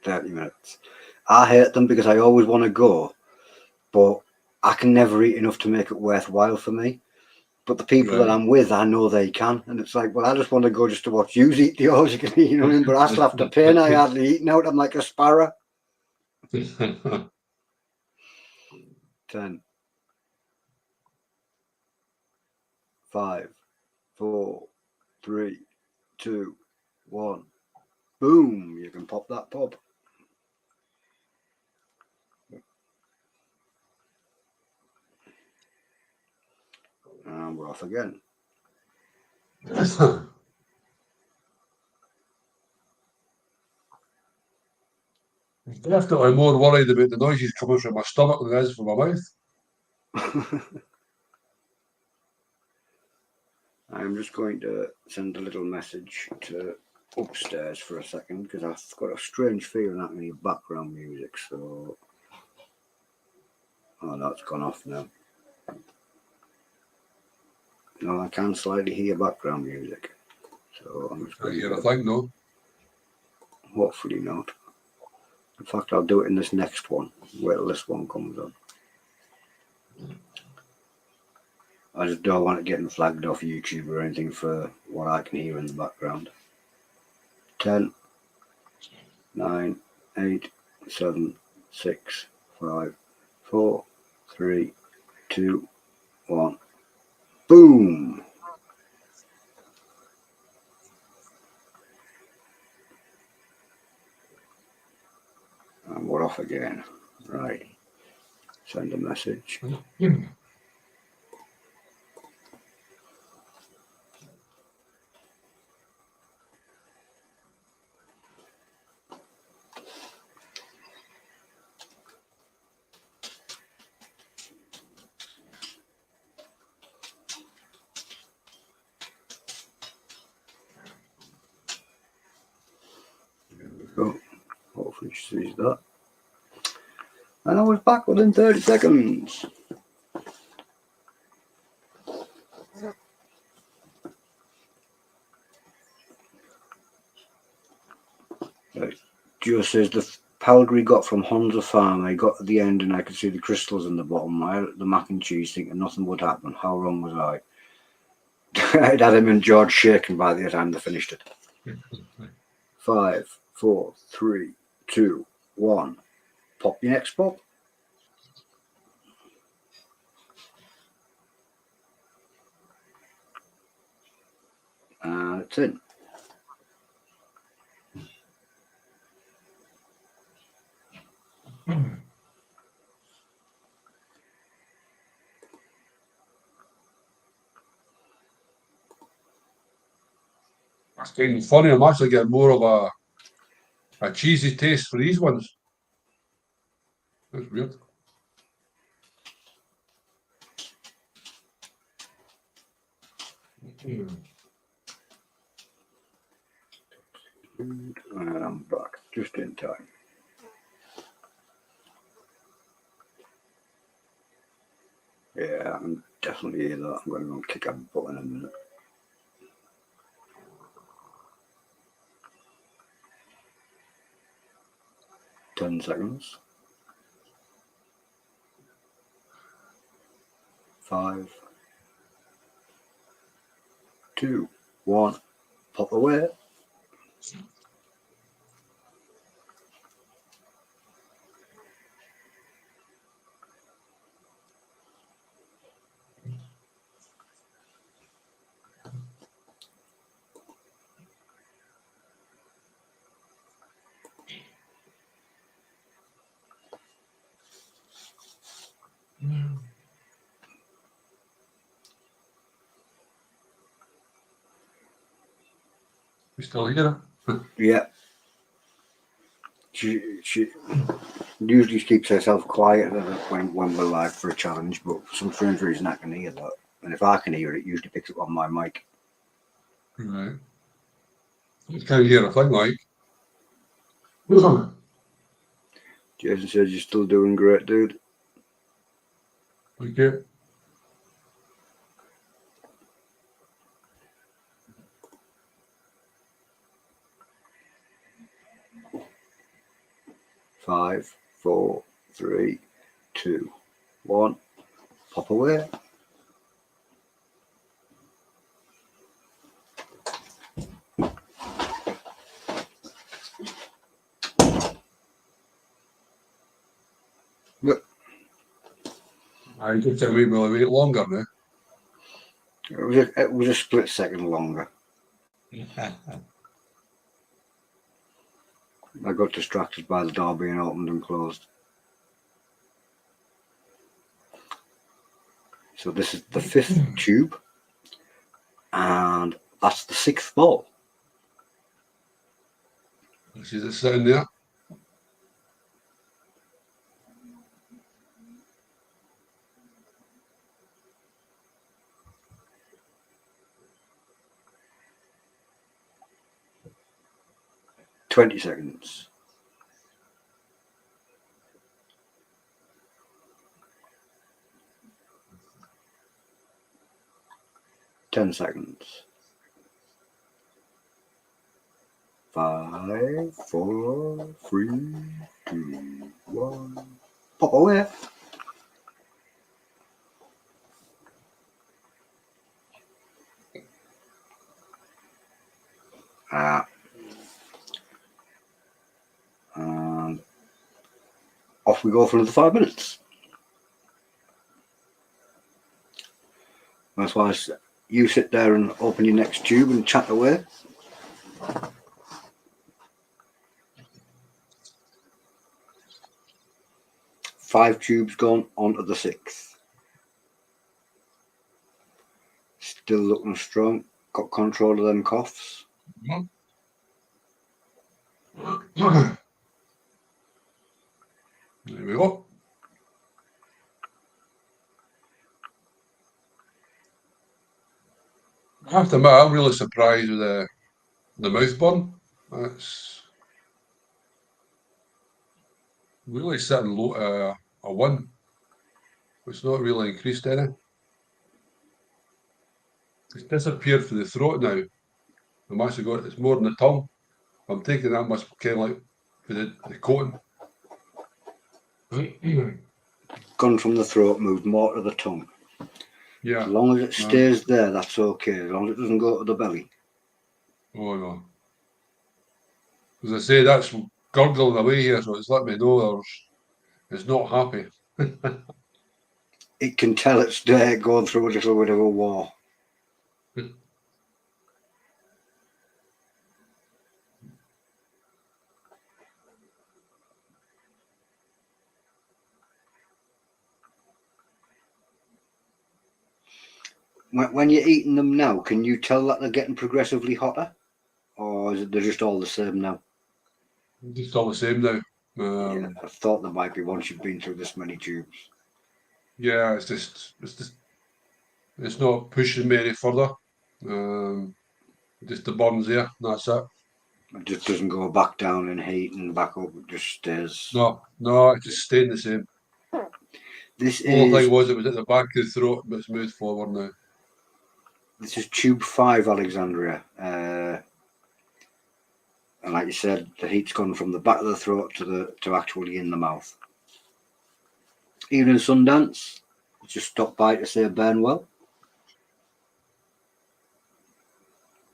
30 minutes. I hate them because I always want to go, but I can never eat enough to make it worthwhile for me. But the people that I'm with, I know they can. And it's like, well, I just want to go just to watch you eat the all you can eat, you know what I mean? But I still have to pay and I hardly eating out. I'm like a sparrow. 10. 5, 4, 3, 2, 1. Boom. You can pop that pub. And we're off again. Definitely more worried about the noises coming from my stomach than it is from my mouth. I'm just going to send a little message to upstairs for a second because I've got a strange feeling that I need background music. So, oh, that's gone off now. No, I can slightly hear background music. So I'm just going to hear a thing, no? Hopefully not. In fact, I'll do it in this next one. Wait till this one comes on. I just don't want it getting flagged off YouTube or anything for what I can hear in the background. 10, 9, 8, 7, 6, 5, 4, 3, 2, 1. Boom! And we're off again. Right. Send a message. There we go. Hopefully she sees that. And I was back within 30 seconds. Right. Joe says the powder he got from Honza Farm, I got at the end and I could see the crystals in the bottom. I had the mac and cheese thinking nothing would happen. How wrong was I? I'd had him and George shaken by the time they finished it. 5, 4, 3, 2, 1. Pop your next pop. And it's in. It's getting funny. I'm actually getting more of a cheesy taste for these ones. That's weird. And I'm back just in time. Yeah, I can definitely hear that. I'm going to go and kick a butt in a minute. Ten seconds. 5, 2, 1. Pop away. You still here? Yeah. She usually keeps herself quiet when we're live for a challenge, but for some strange reason I can hear that. And if I can hear it, it usually picks up on my mic. Right. You can't hear a thing like. Jason says you're still doing great, dude. Okay. Five, 4, 3, 2, 1. Pop away. Look, I just a wee bit longer now. it was a split second longer. I got distracted by the door being opened and closed. So this is the 5th tube, and that's the 6th ball. See it sitting there? Twenty seconds. Ten seconds. 5, 4, 3, 2, 1. Pop away. And off we go for another 5 minutes. That's why you sit there and open your next tube and chat away. Five tubes gone onto the 6th. Still looking strong. Got control of them coughs. There we go. I have to admit, I'm really surprised with the mouth burn. That's really sitting low a 1. It's not really increased any. It's disappeared from the throat now. I'm actually got it's more than the tongue. I'm taking that must kind of like for the coating. Gone from the throat, moved more to the tongue. Yeah. As long as it stays there, that's okay. As long as it doesn't go to the belly. Oh no. As I say, that's gurgling away here, so it's let me know it's not happy. It can tell it's going through a little bit of a war. When you're eating them now, can you tell that they're getting progressively hotter? Or is it they're just all the same now? Just all the same now. Yeah, I thought there might be once you've been through this many tubes. Yeah, it's not pushing me any further. Just the burn's there, that's it. It just doesn't go back down in heat and back up, it just stays. No, it's just staying the same. This The only is thing was it was at the back of the throat, but it's moved forward now. this is tube 5, Alexandria. And like you said, the heat's gone from the back of the throat to actually in the mouth. Even in Sundance, just stop by to say burn well.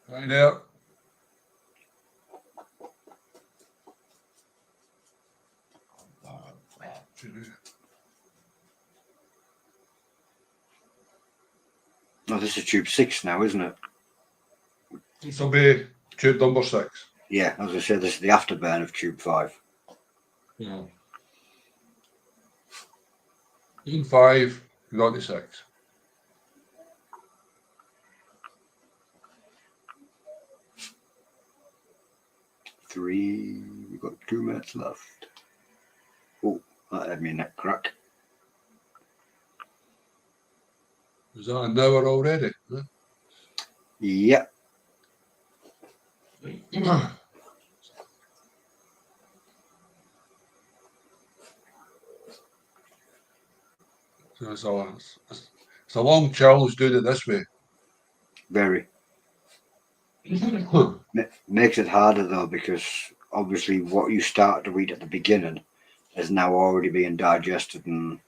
Right there. No, this is tube 6 now, isn't it? This will be tube number 6. Yeah, as I said, this is the afterburn of tube 5. Yeah. In 5, got to 6. 3. We've got 2 minutes left. Oh, that had me neck crack. Is that an hour already? Yep. So it's a long challenge doing it this way. Very. Makes it harder though, because obviously what you start to eat at the beginning is now already being digested, and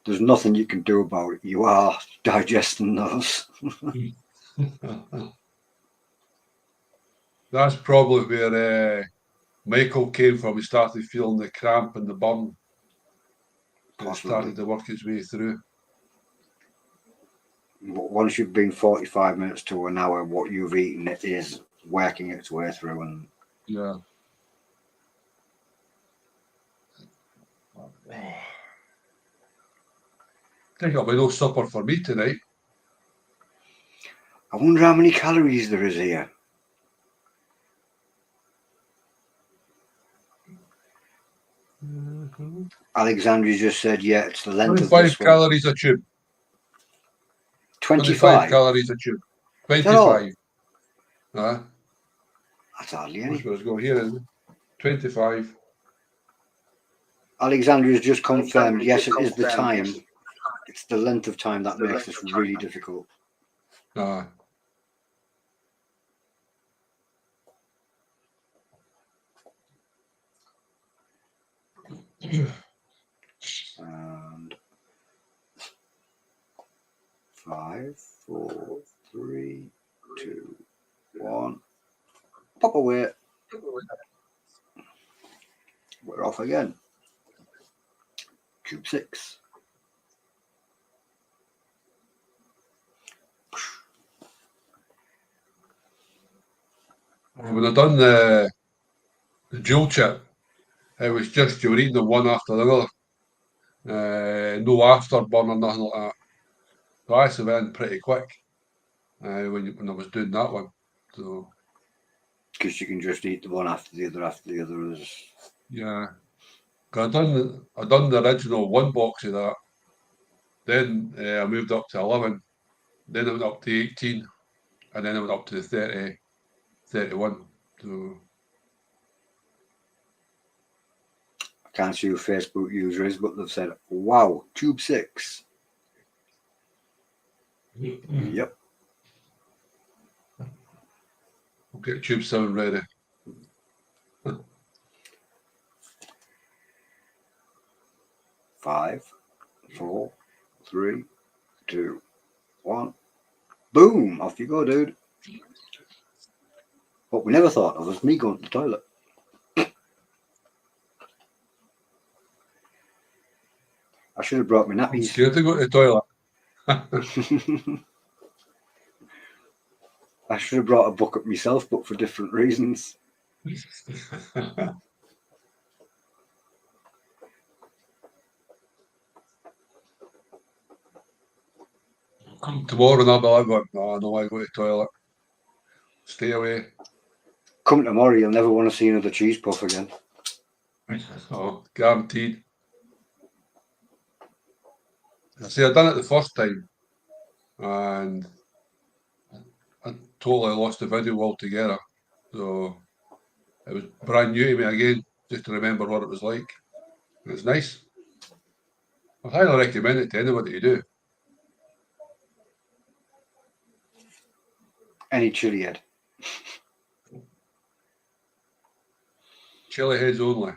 there's nothing you can do about it. You are digesting those. That's probably where Michael came from. He started feeling the cramp and the burn. It started to work its way through. Once you've been 45 minutes to an hour, what you've eaten, it is working its way through. And yeah. I think it'll be no supper for me tonight. I wonder how many calories there is here. Alexandria just said, yeah, it's the length of this 25 calories a tube. 25 calories a tube. 25. That's hardly any. Let's go here. 25. Alexandria's just confirmed, yes, it is the time. It's the length of time that makes this really difficult. And 5, 4, 3, 2, 1. Pop away. We're off again. Tube 6. When I done the dual chip, it was just you were eating them one after the other. No afterburn or nothing like that. So I actually went pretty quick when I was doing that one. So because you can just eat the one after the other yeah. I done the original 1 box of that. Then I moved up to 11. Then I went up to 18, and then I went up to 30, 31. So I can't see who Facebook user is, but they've said, wow, tube 6. Yep. I'll get tube 7 ready. 5, 4, 3, 2, 1. Boom! Off you go, dude. What we never thought of was me going to the toilet. I should have brought my nappies. I'm scared to go to the toilet. I should have brought a bucket myself, but for different reasons. Come tomorrow and I'll be like, no, I don't want to go to the toilet. Stay away. Come tomorrow, you'll never want to see another cheese puff again. Oh, guaranteed. I see, I done it the first time, and I totally lost the video altogether. So it was brand new to me again, just to remember what it was like. And it's nice. I highly recommend it to anybody to do. Any Chilli-head. Chilli-heads only.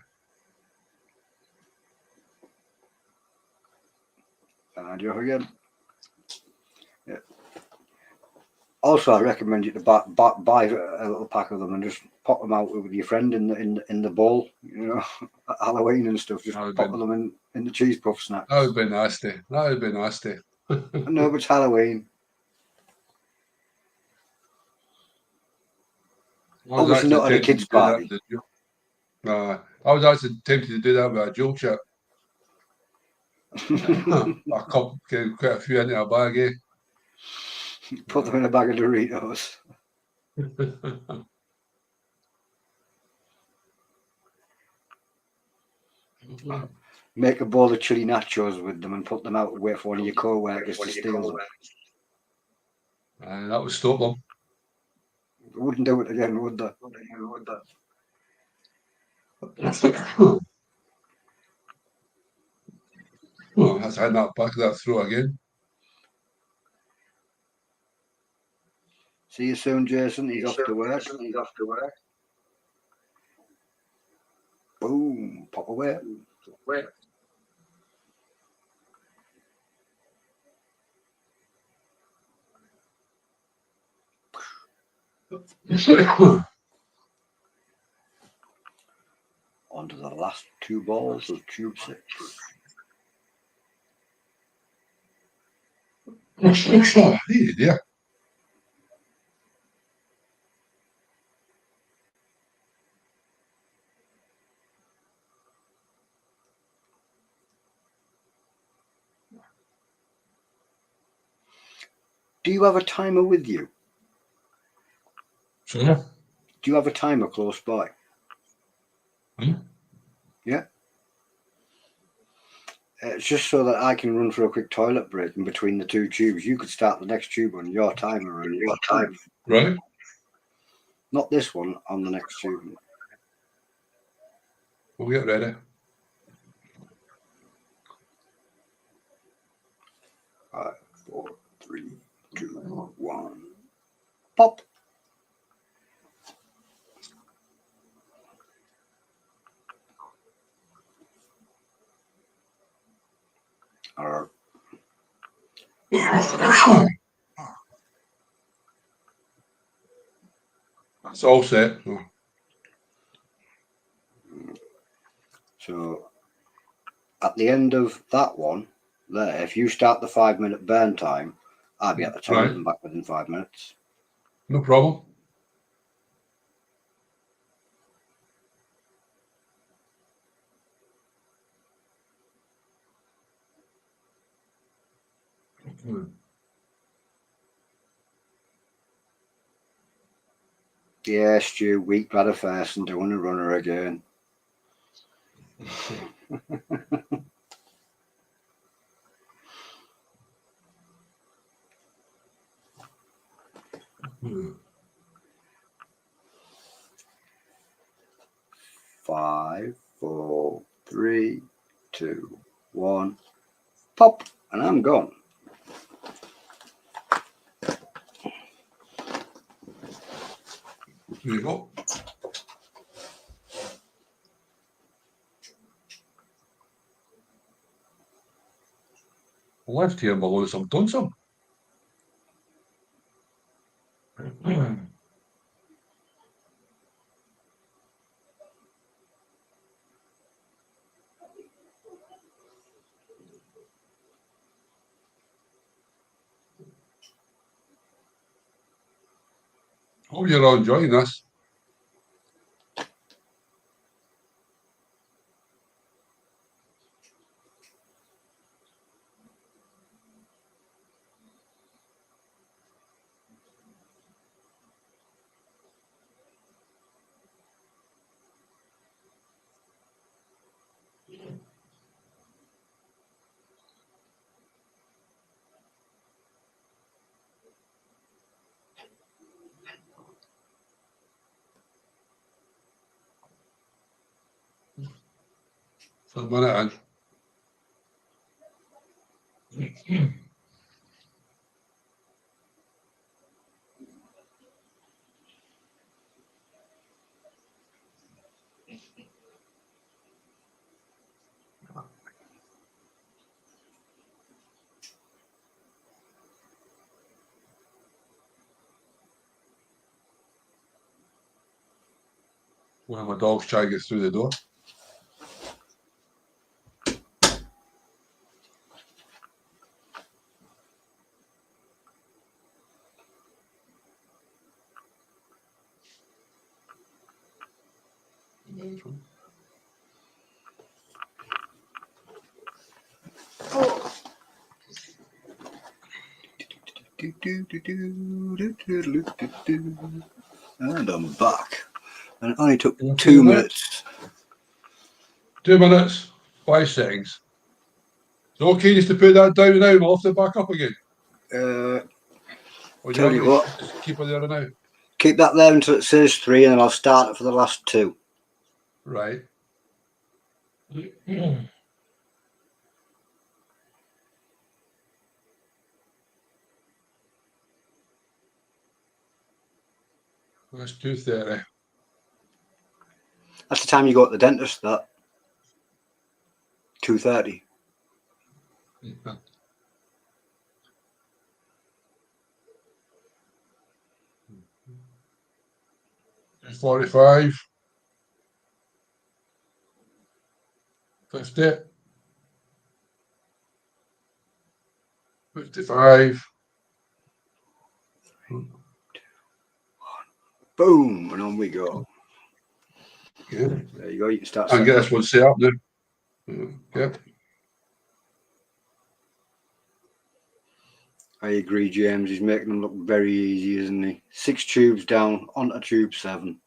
And you're off again. Yeah. Also, I recommend you to buy a little pack of them and just pop them out with your friend in the bowl, you know, at Halloween and stuff. Just pop them in the cheese puff snacks. That would be nasty. That would be nasty. No, but it's Halloween. Obviously not at a kid's party. I was actually tempted to do that with a dual chip. A couple, quite a few into a bag, eh? Put them in a bag of Doritos. Make a bowl of chili nachos with them and put them out and wait for one of your co-workers to steal them. That would stop them. They wouldn't do it again, would they? Well, let's hand that back that through again. See you soon, Jason. He's off to work. Boom. Pop away. Onto the last two balls of tube 6. Yeah. Do you have a timer with you? Sure. Do you have a timer close by? Yeah. It's just so that I can run for a quick toilet break in between the two tubes. You could start the next tube on your timer and your time. Right. Not this one, on the next tube. We'll get ready. 5, 4, 3, 2, 1. Pop. That's all set. So at the end of that one, there, if you start the 5-minute burn time, I'll be at the toilet and back within 5 minutes. No problem. Yeah, Stu, weak bladder first and doing a runner again. Five, 4, 3, 2, 1. Pop, and I'm gone. There you go. Left here below some done some. Hope you're all enjoying this. For a minute in. One of my dogs trying to get through the door. And I'm back. And it only took 2 minutes. 2 minutes. 5 seconds. It's okay just to put that down now and we'll lift it back up again. Or do Tell you what, just keep it there now? keep that there until it says 3 and then I'll start it for the last 2. Right. That's 2:30. That's the time you go to the dentist, that. 2:30. Yeah. 45. 50. 55. Boom, and on we go. Yeah. There you go, you can start And get setting this one set up now. Good. I agree, James. He's making them look very easy, isn't he? 6 tubes down onto tube 7.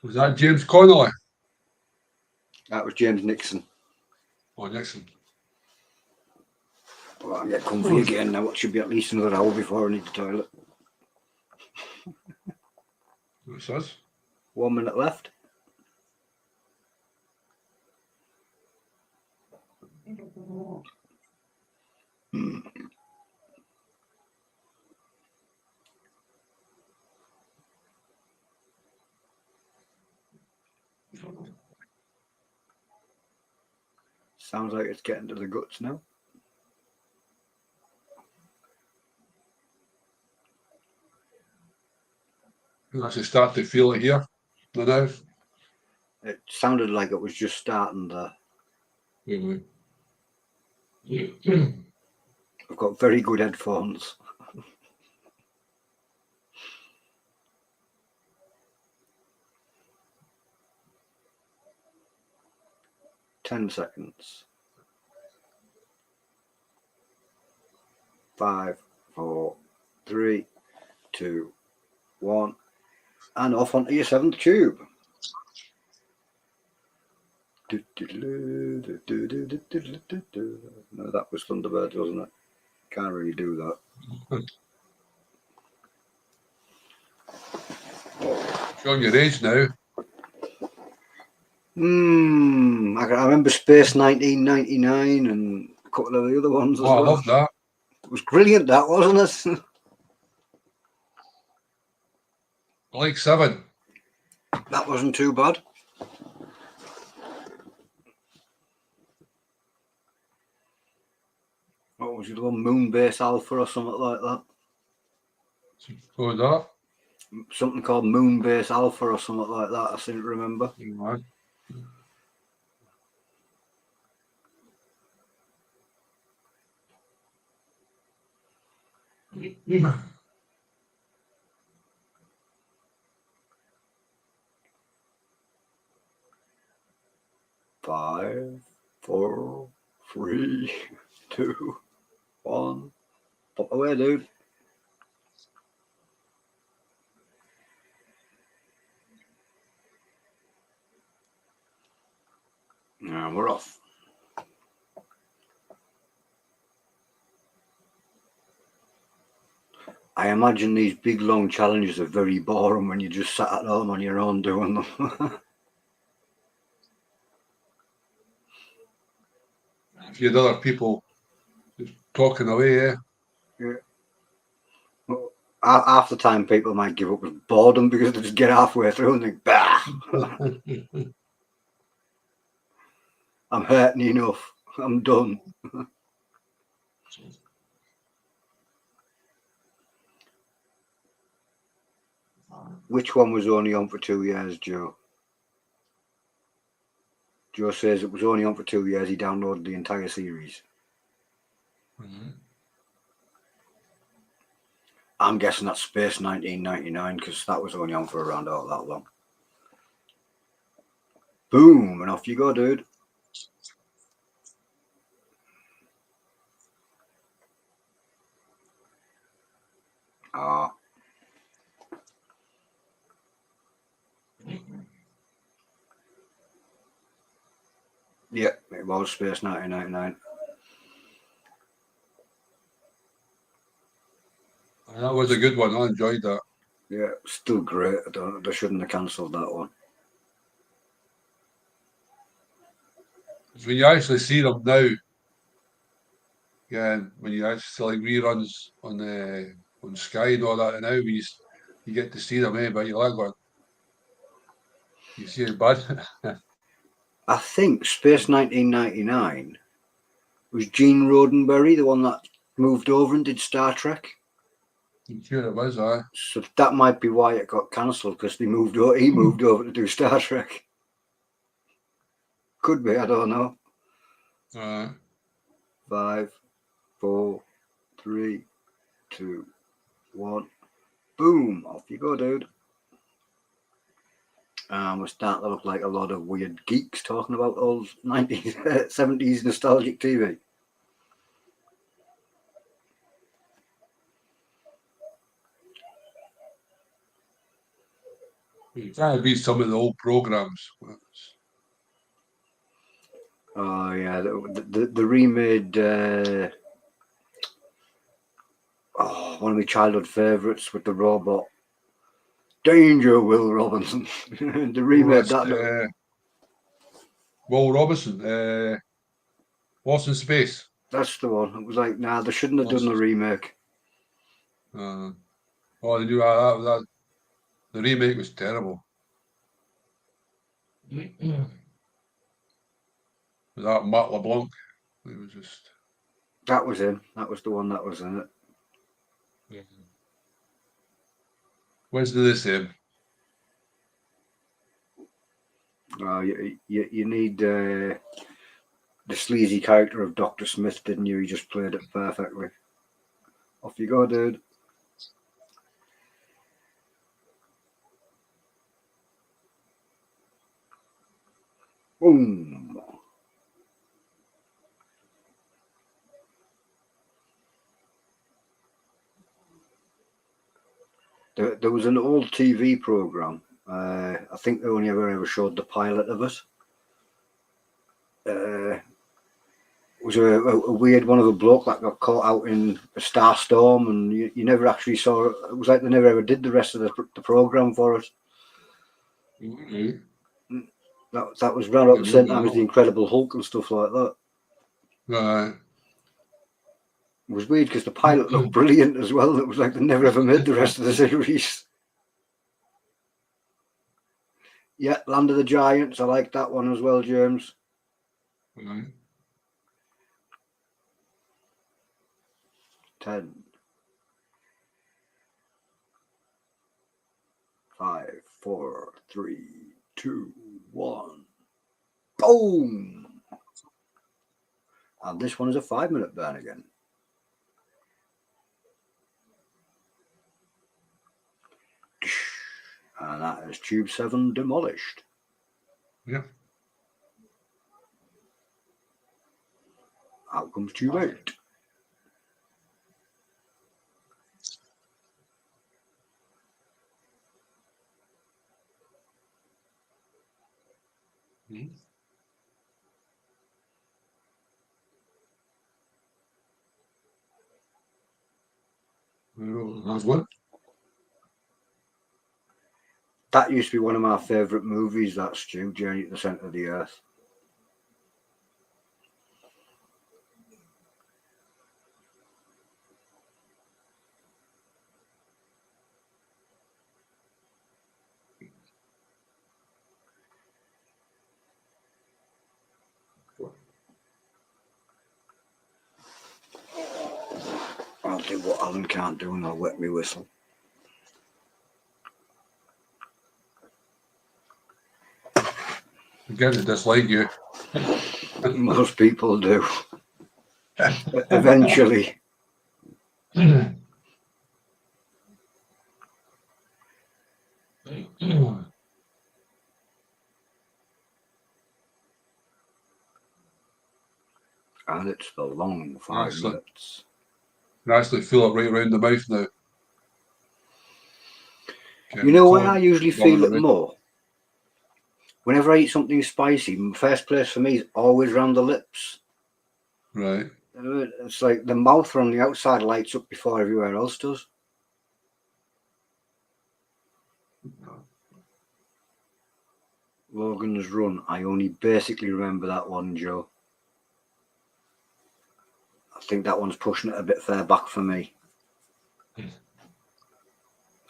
Was that James Connolly? That was James Nixon. Oh, Nixon. Well, I'll get comfy again now. It should be at least another hour before I need the toilet. What's this? 1 minute left. Sounds like it's getting to the guts now. You actually start to feel it here. Now. It sounded like it was just starting there. I've got very good headphones. Ten seconds. 5, 4, 3, 2, 1, and off onto your 7th tube. No, that was Thunderbirds, wasn't it? Can't really do that. Showing your age now. I remember Space 1999 and a couple of the other ones as well. I loved that. It was brilliant, that, wasn't it? Like 7. That wasn't too bad. What was the one? Moonbase Alpha or something like that? What was that? Something called Moonbase Alpha or something like that, I seem to remember. Right. 5, 4, 3, 2, 1. Pop away, dude. And we're off. I imagine these big long challenges are very boring when you just sat at home on your own doing them. If you had other people just talking away, Yeah. Well, half the time people might give up with boredom because they just get halfway through and think, bah, I'm hurting enough. I'm done. Which one was only on for 2 years, Joe? Joe says it was only on for 2 years. He downloaded the entire series. Mm-hmm. I'm guessing that's Space 1999 because that was only on for around that long. Boom, and off you go, dude. Ah. Yeah, it was Space 1999. That was a good one. I enjoyed that. Yeah, still great. They shouldn't have cancelled that one. When you actually see them now, yeah, when you actually see like reruns on Sky and all that, and now you get to see them, but you're like, going, you see it bad. I think Space 1999 was Gene Roddenberry, the one that moved over and did Star Trek. I'm sure it was, aye. So that might be why it got cancelled because he moved over to do Star Trek. Could be, I don't know. 5, 4, 3, 2, 1. Boom! Off you go, dude. We're starting to look like a lot of weird geeks talking about old 90s, 70s nostalgic TV. You can't beat some of the old programs. Oh yeah, the remade. One of my childhood favourites with the robot. Danger, Will Robinson. The remade that. Will Robinson. Lost in Space. That's the one. It was like, nah, they shouldn't have done the remake. They do that. The remake was terrible. That Matt LeBlanc. It was just. That was him. That was the one that was in it. Yeah. Wednesday the same. You need the sleazy character of Dr. Smith, didn't you? He just played it perfectly. Off you go, dude. Boom. There was an old TV program. I think they only ever showed the pilot of it. It was a weird one of a bloke that got caught out in a star storm, and you never actually saw it. It was like they never ever did the rest of the program for it. Mm-hmm. That was round about the same time as the Incredible Hulk and stuff like that. It was weird because the pilot looked brilliant as well. It was like they never ever made the rest of the series. Yeah, Land of the Giants. I like that one as well, James. 10, 5, 4, 3, 2, 1. Boom! And this one is a 5-minute burn again. And that is Tube 7 demolished. Yeah. Out comes Tube 8. Mm-hmm. That's one. That used to be one of my favourite movies, that Stu, Journey to the Centre of the Earth. I'll do what Alan can't do and I'll wet me whistle. Begin to dislike you. Most people do. Eventually. And it's the long 5 minutes. You can actually feel it right around the mouth now. You know where I usually feel it more? Whenever I eat something spicy, first place for me is always around the lips. Right. It's like the mouth on the outside lights up before everywhere else does. Logan's Run. I only basically remember that one, Joe. I think that one's pushing it a bit far back for me.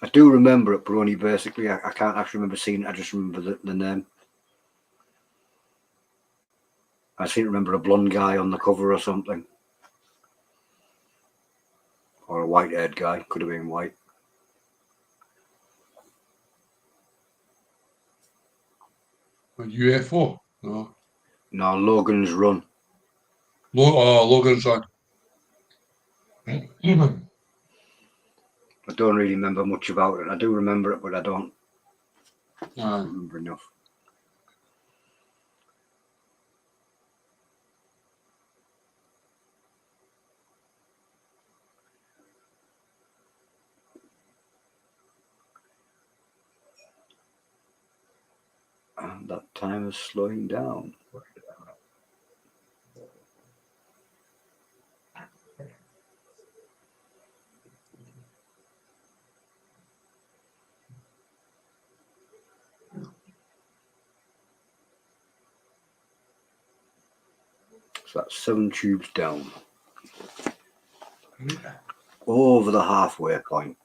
I do remember it, but only basically. I can't actually remember seeing it. I just remember the name. I seem to remember a blonde guy on the cover or something. Or a white-haired guy. Could have been white. A UFO? No. No, Logan's Run. Logan's Run. I don't really remember much about it. I do remember it, but I don't remember enough. And that time is slowing down. So that's 7 tubes down. Over the halfway point.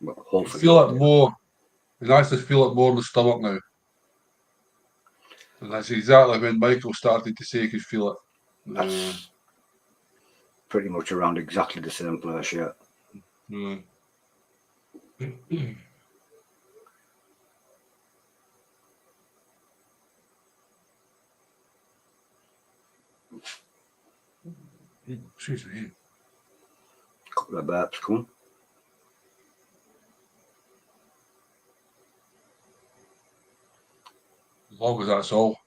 Well, hopefully. Feel it more. You can actually feel it more in the stomach now. And that's exactly when Michael started to say he could feel it. That's pretty much around exactly the same place, yeah. Excuse me. Couple of burps coming. As long as that's all.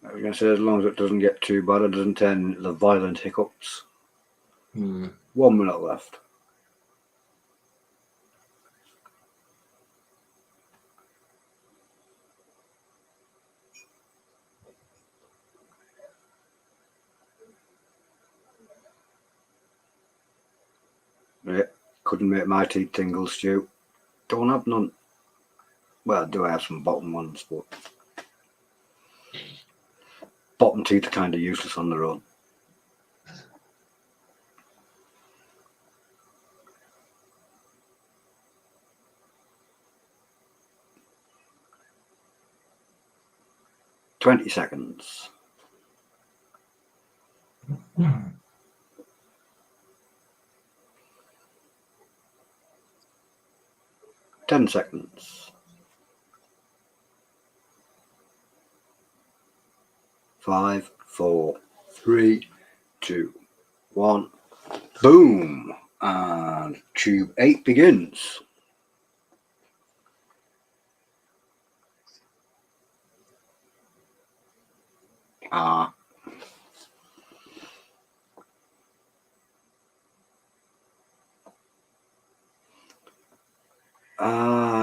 I was going to say, as long as it doesn't get too bad, it doesn't turn into the violent hiccups. 1 minute left. Yeah, couldn't make my teeth tingle, Stu. Don't have none. Well, do I have some bottom ones, but bottom teeth are kind of useless on their own. "20 seconds. 10 seconds. 5, 4, 3, 2, 1. Boom! And tube 8 begins.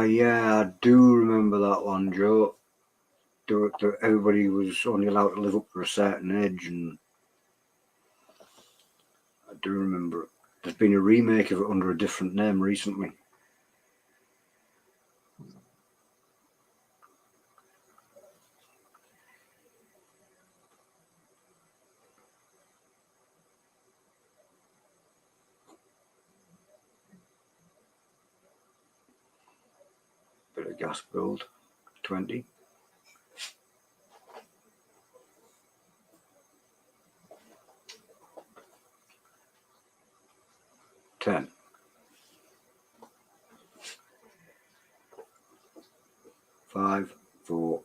Yeah, I do remember that one, Joe. Everybody was only allowed to live up to a certain age, and I do remember it. There's been a remake of it under a different name recently. Bit of gas build. 20. 10. 5, 4,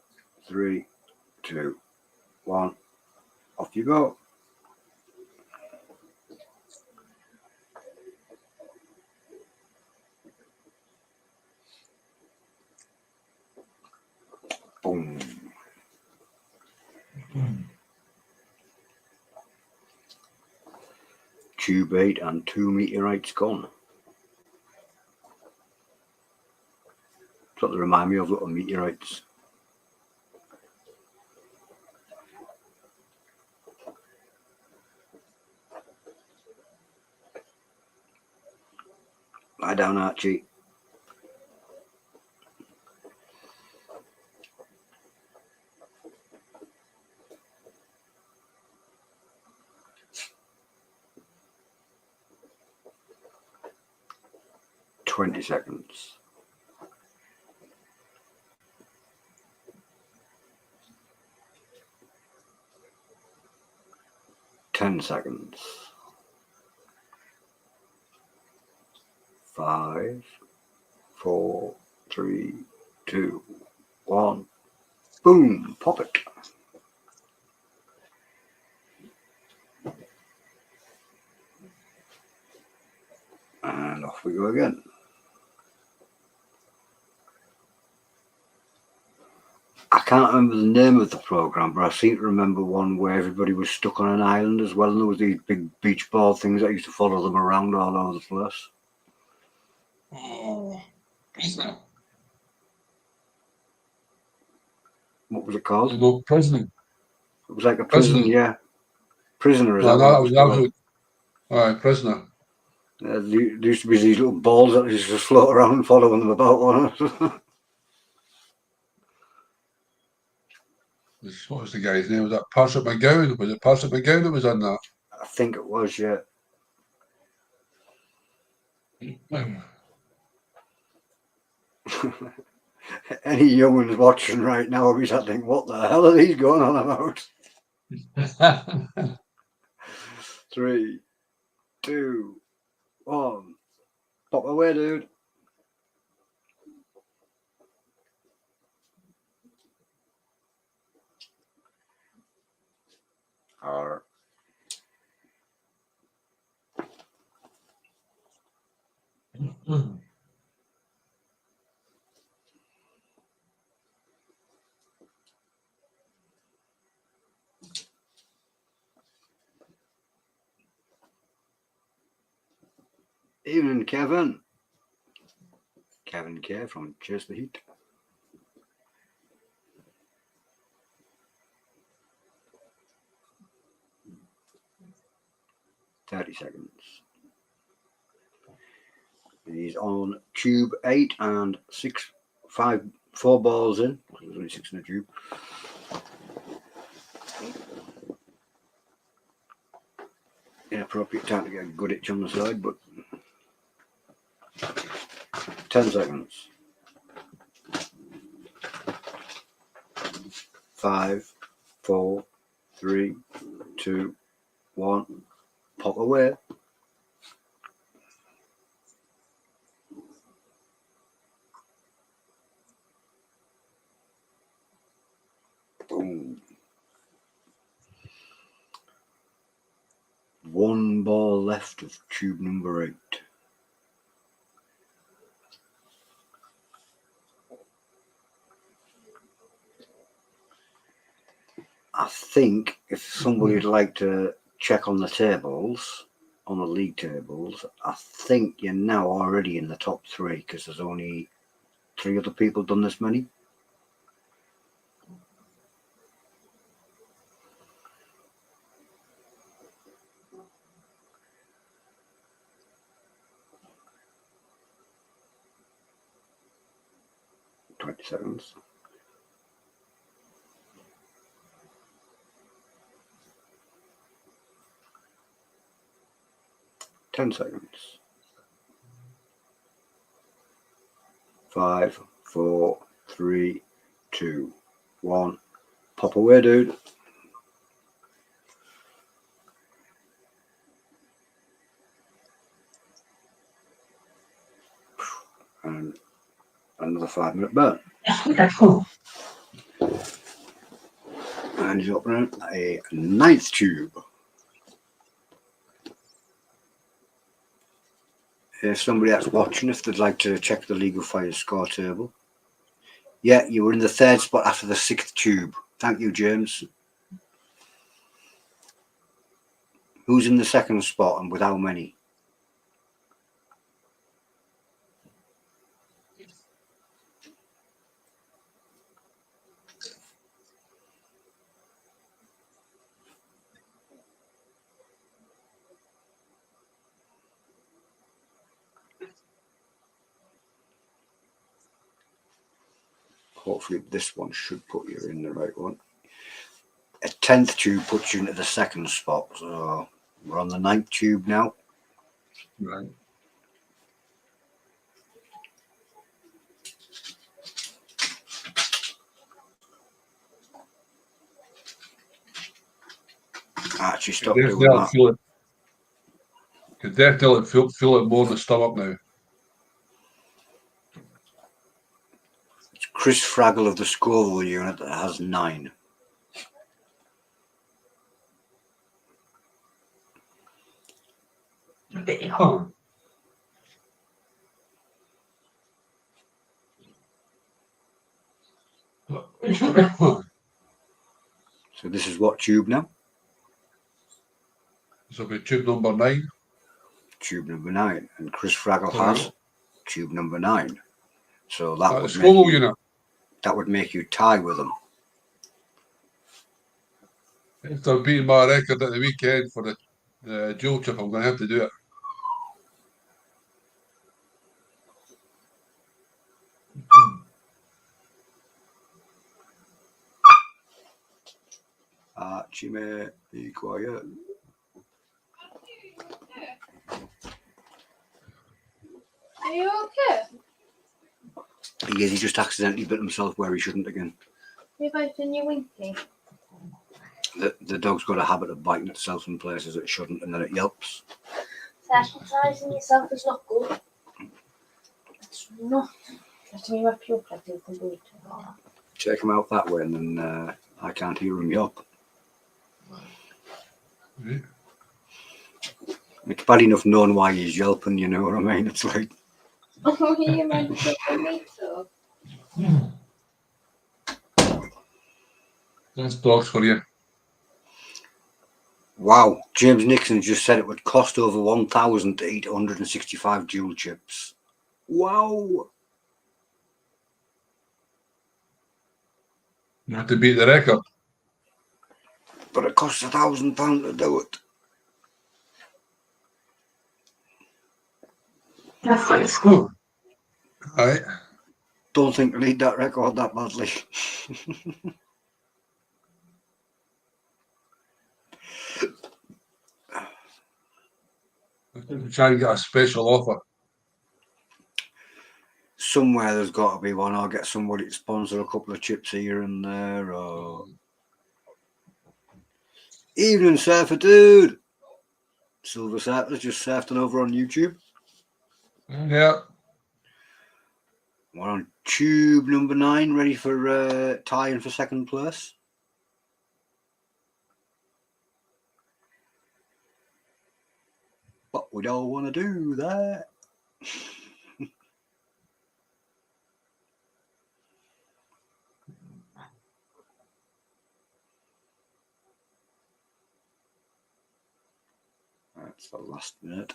3, 2, 1. Off you go. Boom. Tube 8 and 2 meteorites gone. That's what they remind me of, little meteorites. Lie down, Archie. "20 seconds. 10 seconds. 5, 4, 3, 2, 1. Boom! Pop it. And off we go again. I can't remember the name of the program, but I seem to remember one where everybody was stuck on an island as well, and there was these big beach ball things that used to follow them around all over the place. Oh, prisoner. What was it called? No, prison. It was like a prison, yeah. Prisoner, is No, that what it that was was called? prisoner. There used to be these little balls that used to float around following them about on it. What was the guy's name? Was that Patrick McGowan? Was it Patrick McGowan that was on that? I think it was, yeah. Any young ones watching right now will be thinking, what the hell are these going on about? 3, 2, 1. Pop away, dude. Or evening, Kevin. Kevin K from Chase the Heat. "30 seconds. He's on tube 8 and 4 balls in. There's only 6 in the tube. Inappropriate time to get a good itch on the side, but 10 seconds. 5, 4, 3, 2, 1. Pop away. Boom. 1 ball left of tube number 8. I think if somebody would like to check on the tables, on the league tables, I think you're now already in the top 3 because there's only 3 other people done this many. "20 seconds. 10 seconds. 5, 4, 3, 2, 1. Pop away, dude. And Another 5-minute burn. And he's opening a 9th tube. If somebody that's watching, if they'd like to check the League of Fire score table. Yeah, you were in the 3rd spot after the 6th tube. Thank you, James. Who's in the 2nd spot and with how many? Hopefully this one should put you in the right one. A 10th tube puts you into the 2nd spot. So we're on the 9th tube now. Right. Actually, stop Could doing that. feel it. Could definitely feel it more in the stomach now. It's Chris Fraggle of the Scoville unit that has 9. Huh. So this is what tube now? This will be tube number 9. Tube number 9. And Chris Fraggle has tube number 9. So that would, that would make you tie with them. After beating my record at the weekend for the dual chip, I'm going to have to do it. Archie, mate, be quiet. Are you okay? He is, he just accidentally bit himself where he shouldn't again. You're biting your winky. The dog's got a habit of biting itself in places it shouldn't, and then it yelps. Exercising yourself is not good. It's not. Letting me wrap you up like you can do it. Take him out that way, and then I can't hear him yelp. Right. It's bad enough knowing why he's yelping, you know what I mean? It's like... Oh, you meant to for me, so. That's dogs for you. Wow, James Nixon just said it would cost over 1,000 to eat 165 dual chips. Wow. You have to beat the record. But it costs £1,000 to do it. Right. Don't think you'll need that record that badly. Try and get a special offer. Somewhere there's got to be one. I'll get somebody to sponsor a couple of chips here and there. Or... Evening, surfer dude. Silver Surfer's just surfing over on YouTube. Yeah. We're on tube number 9, ready for tying for 2nd place. But we don't want to do that. That's the last minute.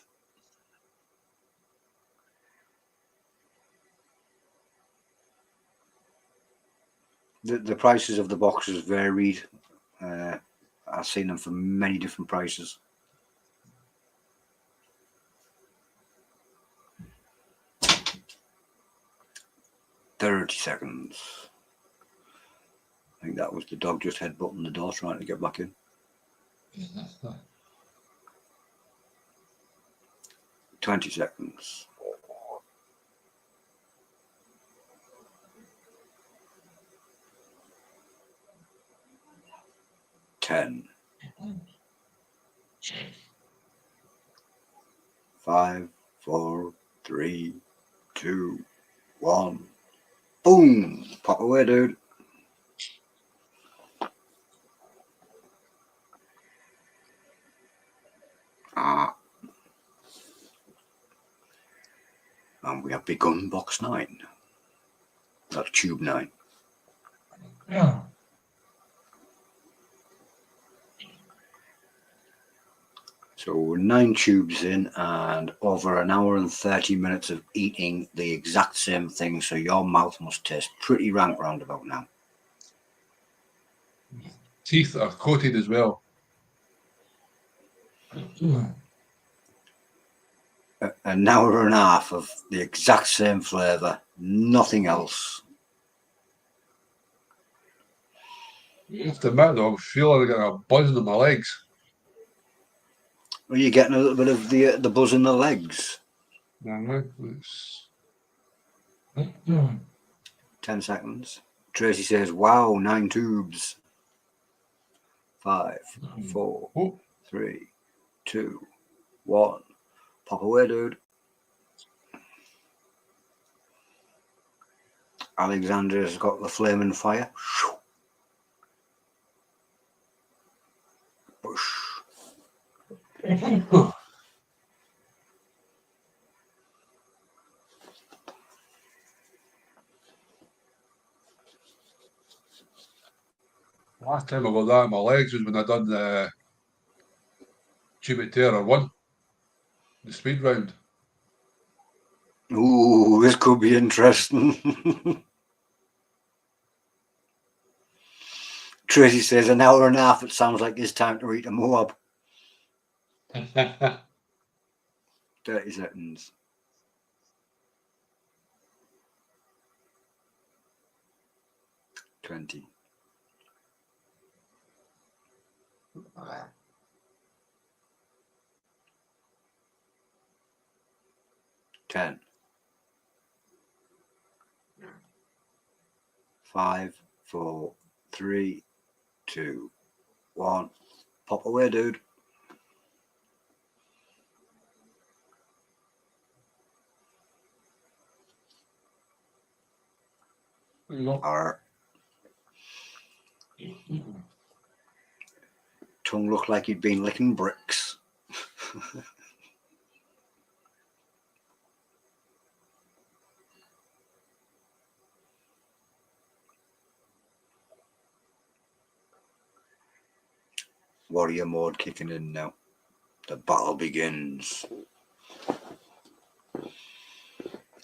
The prices of the boxes varied. I've seen them for many different prices. "30 seconds. I think that was the dog just headbutting the door trying to get back in. 20 seconds. 10. 5, 4, 3, 2, 1. Boom. Pop away, dude. Ah. And we have begun box 9. That's tube 9. Yeah. So 9 tubes in and over an hour and 30 minutes of eating the exact same thing. So your mouth must taste pretty rank roundabout now. Teeth are coated as well. An hour and a half of the exact same flavour, nothing else. Just a minute though, I'm feeling like a buzz in my legs. Are you getting a little bit of the buzz in the legs? No, 10 seconds. Tracy says, wow, 9 tubes. 5, 4, 3, 2, 1. Pop away, dude. Alexander's got the flaming fire. Push. Last time I got that in my legs was when I done the Terror 1, the speed round. Ooh, this could be interesting. Tracy says an hour and a half, it sounds like it's time to eat a Moab. 30 seconds. 20. 10. 5, 4, 3, 2, 1. Pop away, dude. Our tongue looked like he'd been licking bricks. Warrior mode kicking in now. The battle begins.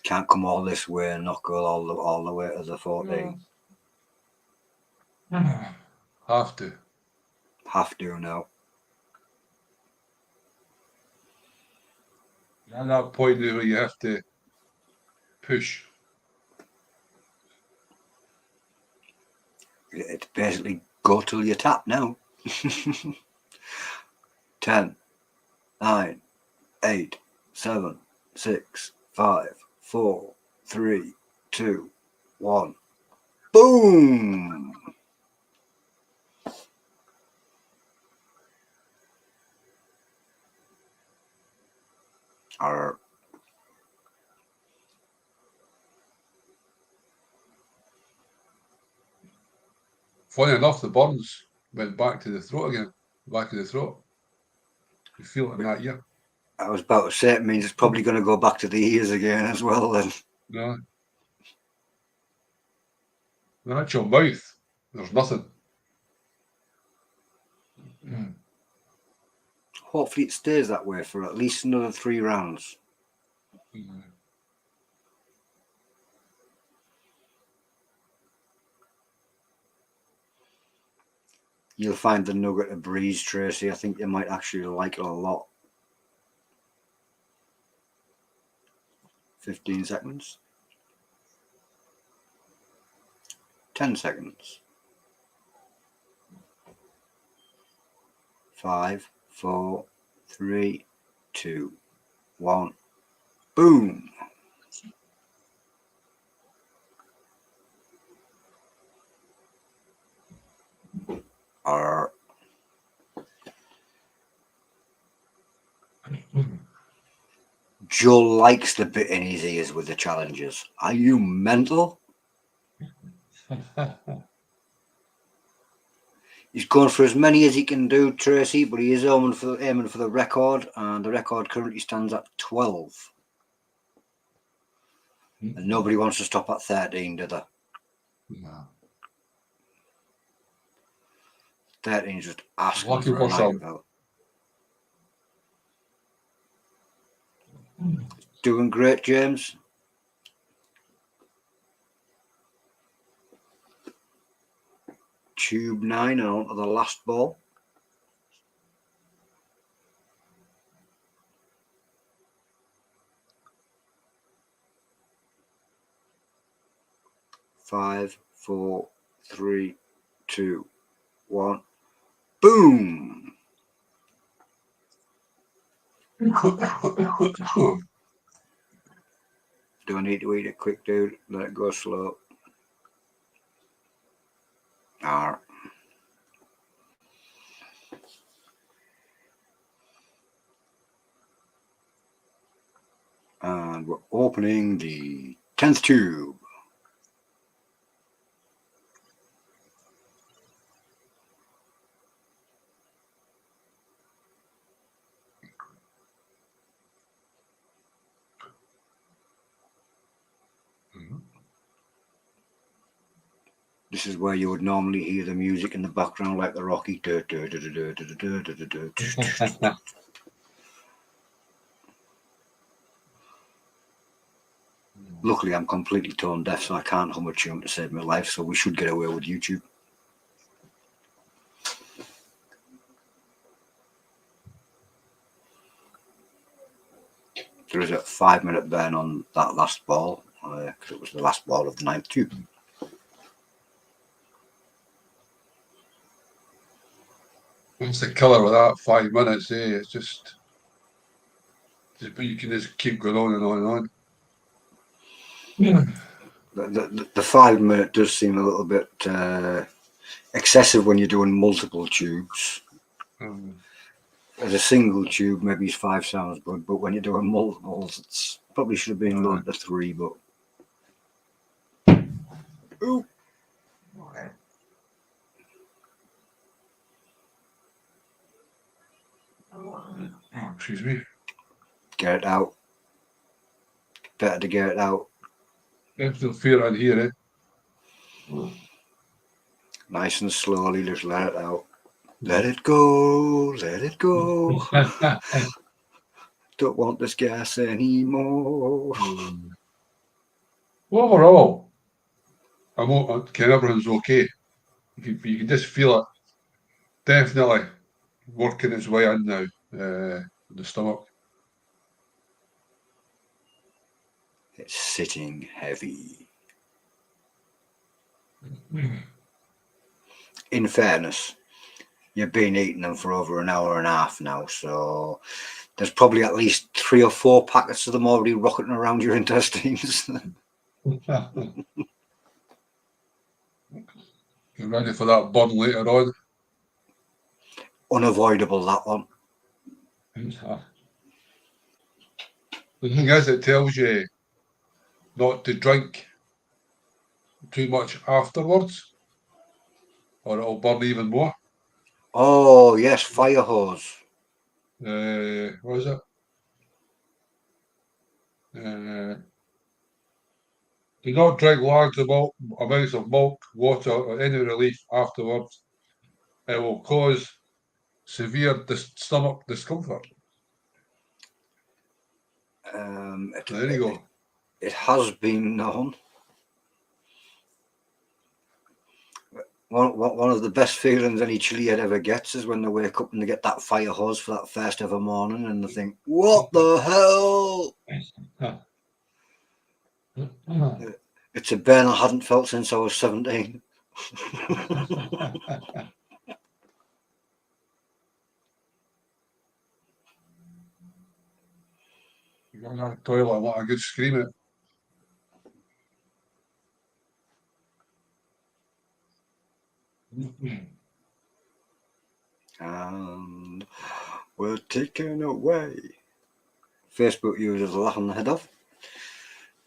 Can't come all this way and not go all the way to the 14. Have to. Have to now. At that point where you have to push. It's basically go till you tap now. 10, 9, 8, 7, 6, 5, 4, 3, 2, 1. Boom! Arr. Funny enough, the burns went back to the throat again. Back of the throat. You feel it in that ear. I was about to say it means it's probably going to go back to the ears again as well then. No. The actual mouth, there's nothing. Hopefully it stays that way for at least another 3 rounds. You'll find the nugget a breeze, Tracy. I think you might actually like it a lot. 15 seconds. 10 seconds. 5, 4, 3, 2, 1. Boom! Arr. Joe likes the bit in his ears with the challenges. Are you mental? He's going for as many as he can do, Tracy, but he is aiming for the record, and the record currently stands at 12. And nobody wants to stop at 13, do they? No. 13 is just asking Lucky for a for night some. out. Doing great, James. Tube 9 and on to the last ball. Five, 4, 3, 2, 1. Boom! Do I need to eat it quick, dude? Let it go slow. Alright. And we're opening the 10th tube. This is where you would normally hear the music in the background, like the Rocky. Luckily, I'm completely tone deaf, so I can't hum a tune to save my life, so we should get away with YouTube. There is a 5-minute burn on that last ball, because it was the last ball of the 9th tube. What's the killer with that? 5 minutes, eh? It's just you can just keep going on and on and on. Yeah. The 5-minute does seem a little bit excessive when you're doing multiple tubes. As a single tube, maybe 5 sounds good, but when you're doing multiples, it's probably should have been lowered to 3. But ooh. Excuse me. Get it out. Better to get it out. There's no fear on here, eh? Nice and slowly, just let it out. Let it go, let it go. Don't want this gas anymore. Overall, everyone's okay. You can just feel it definitely working its way in now, the stomach. It's sitting heavy. In fairness, you've been eating them for over an hour and a half now, so there's probably at least 3 or 4 packets of them already rocketing around your intestines. Get ready for that burn later on. Unavoidable, that one. The thing is, it tells you not to drink too much afterwards, or it'll burn even more. Oh, yes, fire hose. What is it? Do not drink large amounts of milk, water, or any relief afterwards. It will cause severe stomach discomfort. There you go. It has been known. One of the best feelings any Chilli-head ever gets is when they wake up and they get that fire hose for that first ever morning and they think, what the hell? It's a burn I hadn't felt since I was 17. You go in the toilet and let a good scream it. And we're taken away. Facebook users are laughing their head off.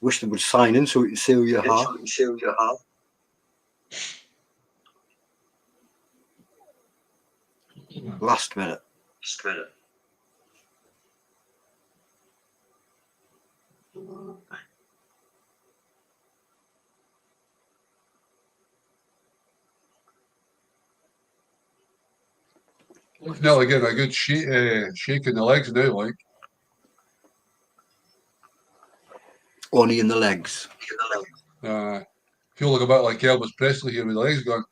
Wish they would sign in so we can see who you are. Last minute. Nearly getting a good shake in the legs now, like. Only in the legs. Feel like a bit like Elvis Presley here with the legs gone.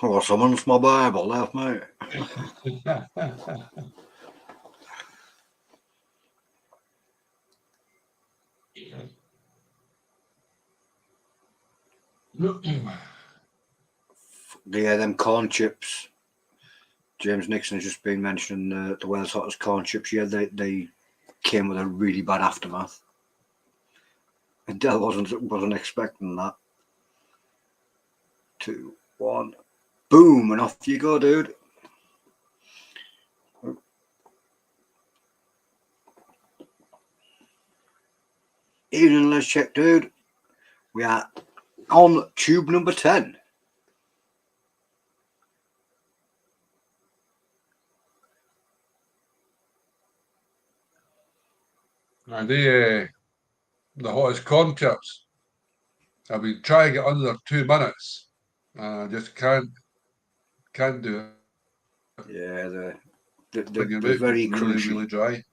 Oh, someone's my Bible left, mate. Yeah, them corn chips. James Nixon has just been mentioning the world's hottest corn chips. Yeah, they came with a really bad aftermath. And Dell wasn't expecting that. 2, 1, boom, and off you go, dude. Evening, let's check, dude. We are on tube number 10. Are they the hottest corn chips? I've been trying it under 2 minutes. Just can't do it. Yeah, they're Your mouth very is really, crunchy. really dry.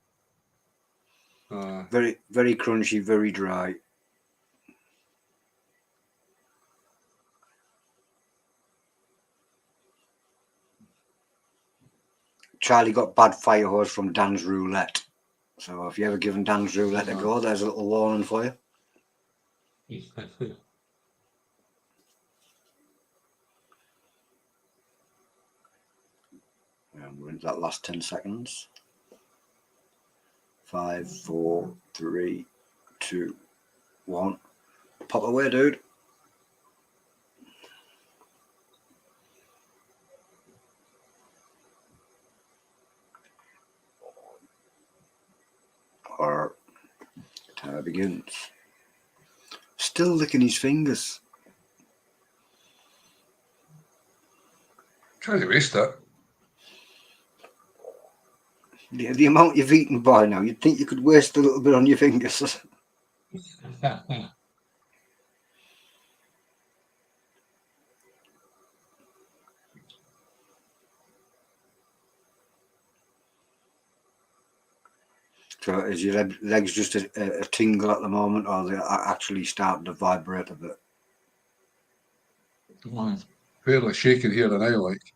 Very, very crunchy, very dry. Charlie got bad fire hose from Dan's Roulette. So if you ever given Dan's Roulette a go, there's a little warning for you. And we're into that last 10 seconds. 5, 4, 3, 2, 1. Pop away, dude. Our timer begins. Still licking his fingers. Trying to waste it. The amount you've eaten by now, you'd think you could waste a little bit on your fingers. So is your legs just a tingle at the moment, or they're actually starting to vibrate a bit? Fairly shaking here and now, like.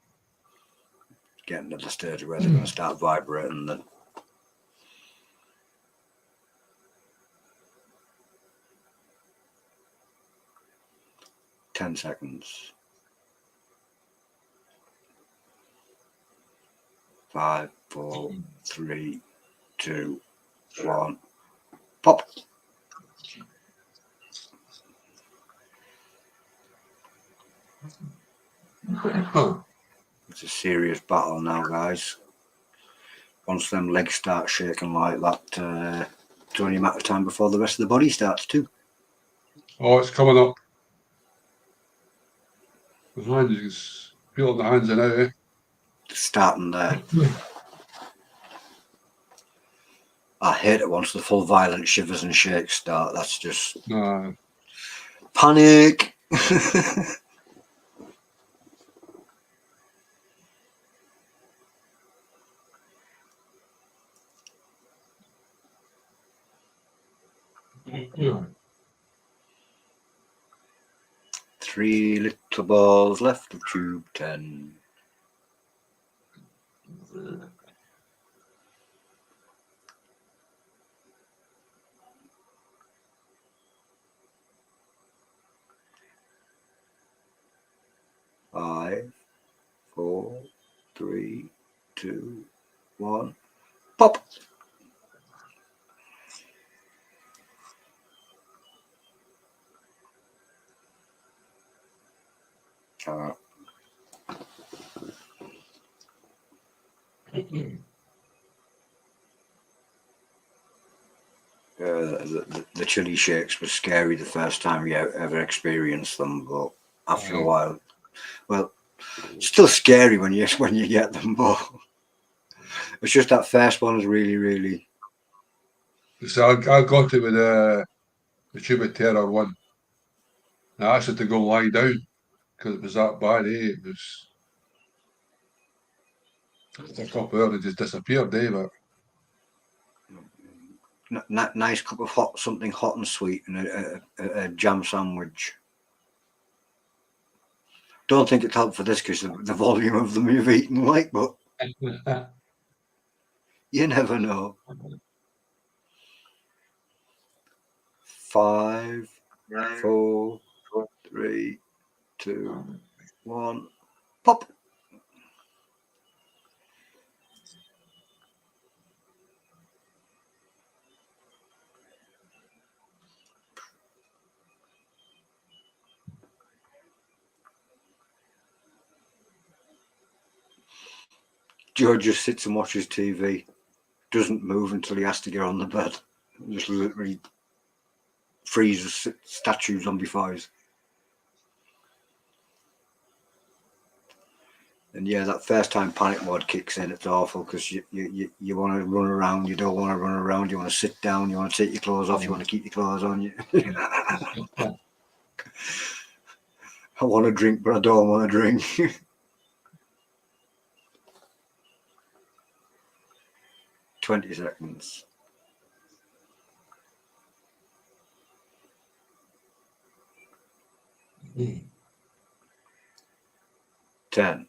Getting to the stage where they're going to start vibrating then. Ten seconds. 5, 4, 3, 2, 1. Pop. It's a serious battle now, guys. Once them legs start shaking like that, it's only a matter of time before the rest of the body starts too. Oh, it's coming up. The hands is feeling the hands now, eh? Starting there. I hate it once the full violent shivers and shakes start. That's just panic. Three little balls left of tube 10. Five, 4, 3, 2, 1. Pop. the chili shakes were scary the first time you ever experienced them, but after a while, well, still scary when you get them, but it's just that first one is really. So I got it with the Tube of Terror one. I asked it to go lie down because it was that bad. It was a couple hours, it just disappeared, but nice cup of something hot and sweet, and a jam sandwich. Don't think it helped for this because the volume of them you've eaten, but you never know. 5, 4, 3, 2, 1, pop. Joe just sits and watches TV, doesn't move until he has to get on the bed, just literally freezes statues on before us. And yeah, that first time panic mode kicks in, it's awful because you want to run around, you don't want to run around, you want to sit down, you want to take your clothes off, you want to keep your clothes on you. I want to drink, but I don't want to drink. 20 seconds. Mm. 10.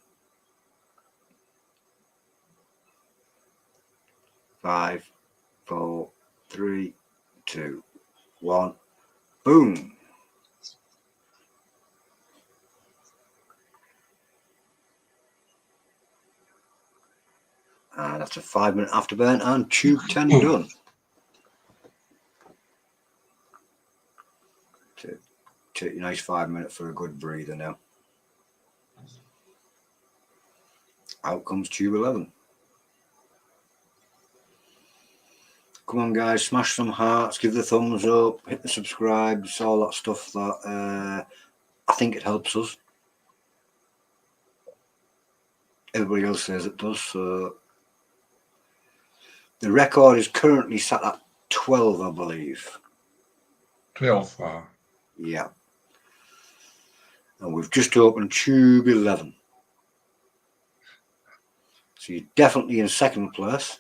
5, 4, 3, 2, 1. Boom. And that's a 5-minute afterburn and tube 10 done. Take your nice 5 minutes for a good breather now. Out comes tube 11. Come on, guys, smash some hearts, give the thumbs up, hit the subscribes, all that stuff that I think it helps us. Everybody else says it does. So the record is currently sat at 12, I believe. 12. Yeah. And we've just opened tube 11. So you're definitely in second place.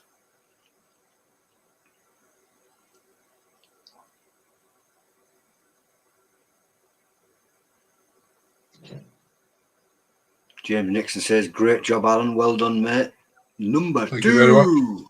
James Nixon says, great job, Alan. Well done, mate. Number Thank 2. you very much.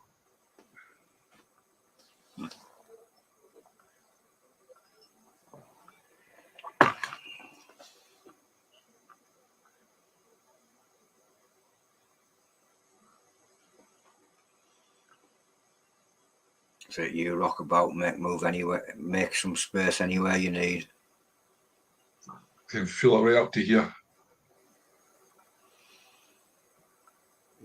So you rock about, move anywhere, make some space anywhere you need. Can feel it right up to here.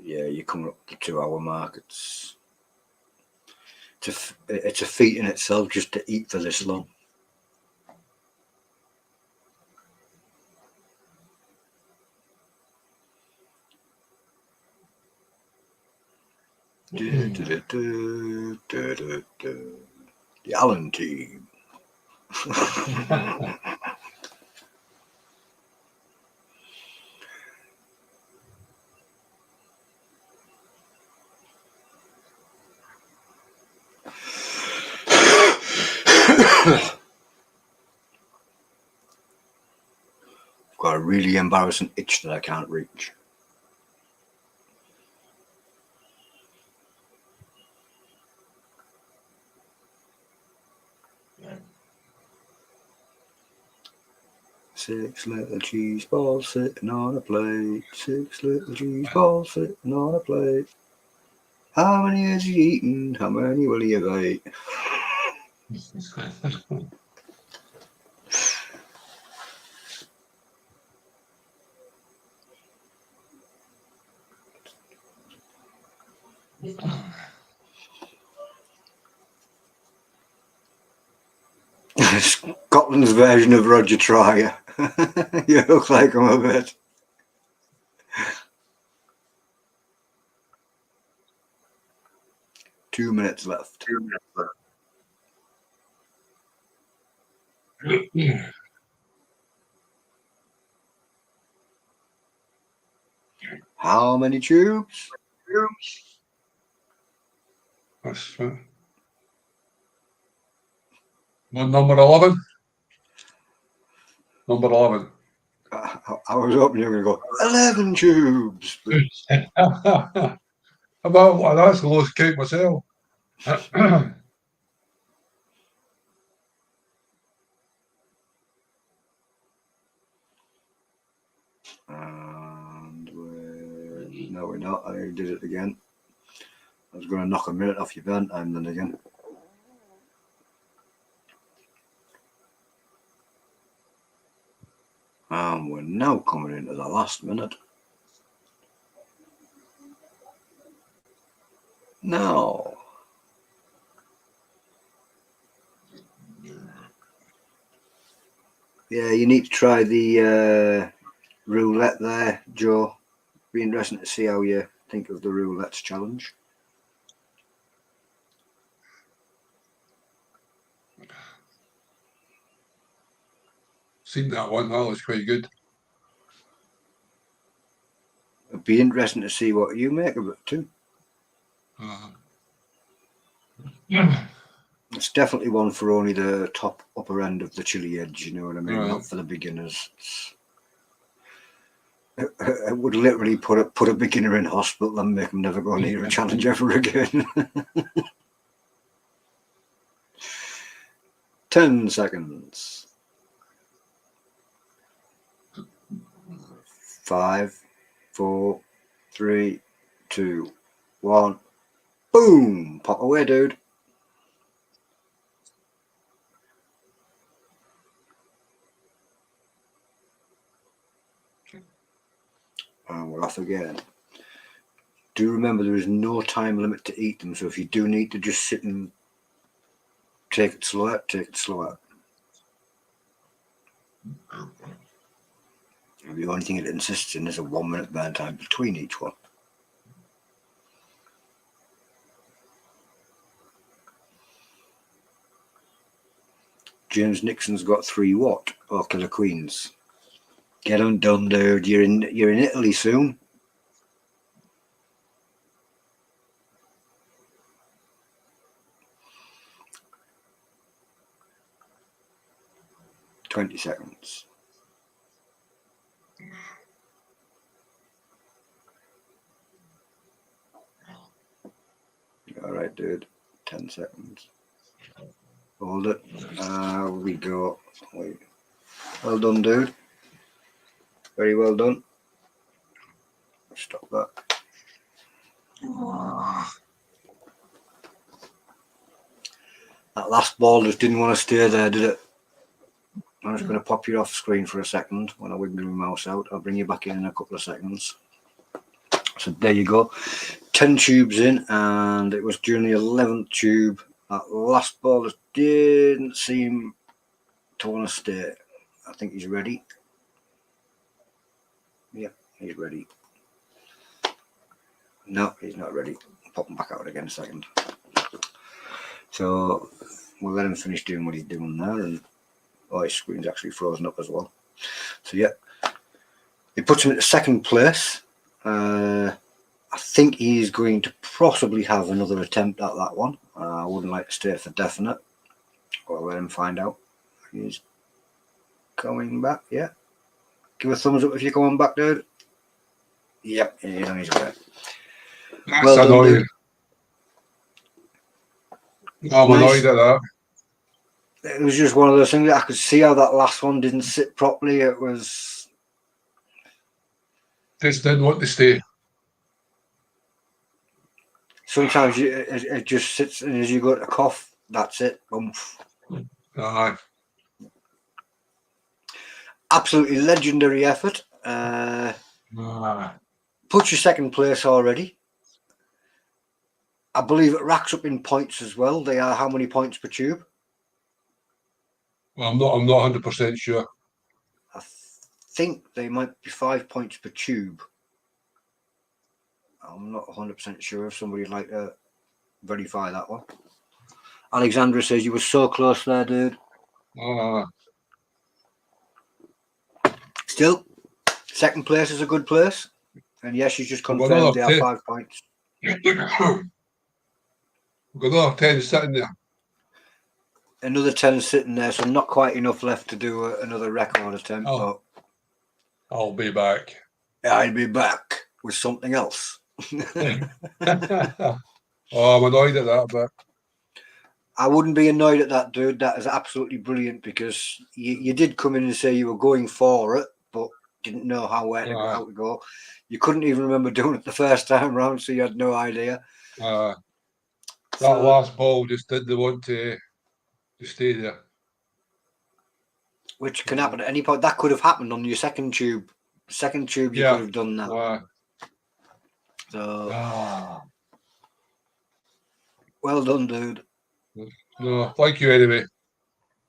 Yeah, you're coming up to the 2-hour mark. It's a feat in itself just to eat for this long. The Allen team. I've got a really embarrassing itch that I can't reach. Six little cheese balls sitting on a plate. 6 little cheese balls sitting on a plate. How many has he eaten? How many will he have ate? Scotland's version of Roger Trier. You look like him a bit. Two minutes left. How many tubes? That's one, number 11. Number 11. I was hoping you were going to go 11 tubes. Well, that's the lowest count myself. And no, we're not. I did it again. I was going to knock a minute off your burn time then again. And we're now coming into the last minute. Now. Yeah, you need to try the roulette there, Joe. Be interesting to see how you think of the roulette's challenge. Seen that one. That was quite good. It'd be interesting to see what you make of it too. It's definitely one for only the upper end of the Chilli-heads, you know what I mean? Right. Not for the beginners. It would literally put a beginner in hospital and make them never go near a challenge ever again. 10 seconds. 5, 4, 3, 2, 1. Boom! Pop away, dude. And we're off again. Do remember there is no time limit to eat them, so if you do need to just sit and take it slower, take it slower. The only thing it insists in is a 1 minute burn time between each one. James Nixon's got 3 what? Or Killer Queens. Get them done, dude. You're in Italy soon. $20 seconds. All right, dude. 10 seconds. Hold it. We go. Wait. Well done, dude. Very well done. Stop that. That last ball just didn't want to stay there, did it? I'm just going to pop you off screen for a second when I wiggle my mouse out. I'll bring you back in a couple of seconds. So there you go. 10 tubes in, and it was during the 11th tube. That last ball just didn't seem to want to stay. I think he's ready. Yep, he's ready. No, he's not ready. I'll pop him back out again in a second. So we'll let him finish doing what he's doing there. And oh, his screen's actually frozen up as well. So yeah, it puts him at second place. I think he's going to possibly have another attempt at that one. I wouldn't like to stay for definite. I'll let him find out. He's coming back, yeah. Give a thumbs up if you're coming back, dude. Yep, he's on his way. That's well done, annoying. dude. I'm annoyed at that. It was just one of those things that I could see how that last one didn't sit properly. It was... Just didn't want to stay. Sometimes it just sits, and as you go to cough, that's it. Oomph. Aye. Absolutely legendary effort. Put your second place already. I believe it racks up in points as well. They are how many points per tube? Well, I'm not 100% sure. I think they might be 5 points per tube. I'm not 100% sure if somebody would like to verify that one. Alexandra says you were so close there, dude. Still, second place is a good place. And yes, she's just confirmed they are 5 points. We've got another 10 sitting there. Another 10 sitting there, so not quite enough left to do another record attempt. Oh. But I'll be back. I'll be back with something else. Oh, I'm annoyed at that, but I wouldn't be annoyed at that, dude. That is absolutely brilliant because you did come in and say you were going for it, but didn't know how to go. You couldn't even remember doing it the first time round, so you had no idea. That last ball just didn't want to stay there. Which can happen at any point. That could have happened on your second tube. Second tube, you could have done that. Well done, dude. No, thank you anyway.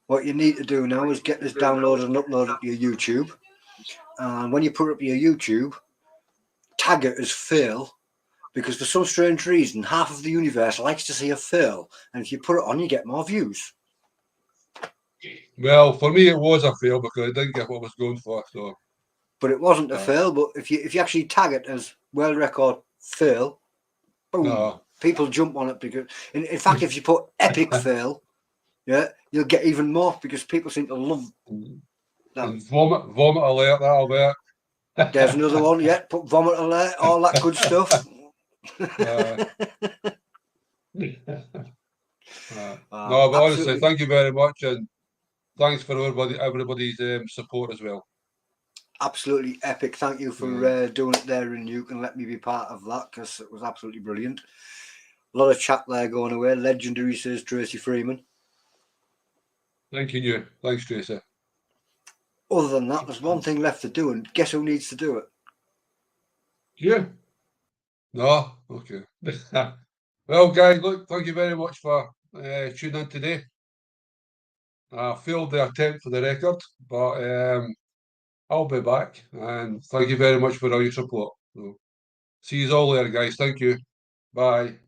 What you need to do now is get this downloaded and uploaded to your YouTube. And when you put it up your YouTube, tag it as fail, because for some strange reason, half of the universe likes to see a fail. And if you put it on, you get more views. Well, for me, it was a fail because I didn't get what I was going for. So, but it wasn't a fail. But if you actually tag it as world record fail, boom, people jump on it because, in fact, if you put epic fail, you'll get even more because people seem to love that. And vomit alert, that'll be it. There's another one. Put vomit alert, all that good stuff. No, but honestly, thank you very much, and thanks for everybody's support as well. Absolutely epic. Thank you for doing it there, and you can let me be part of that because it was absolutely brilliant. A lot of chat there going away. Legendary, says Tracy Freeman. Thank you. Thanks, Tracy. Other than that, there's one thing left to do, and guess who needs to do it? Yeah. No? Okay. Well, guys, look, thank you very much for tuning in today. I failed the attempt for the record, but I'll be back, and thank you very much for all your support. So, see you all later, guys. Thank you. Bye.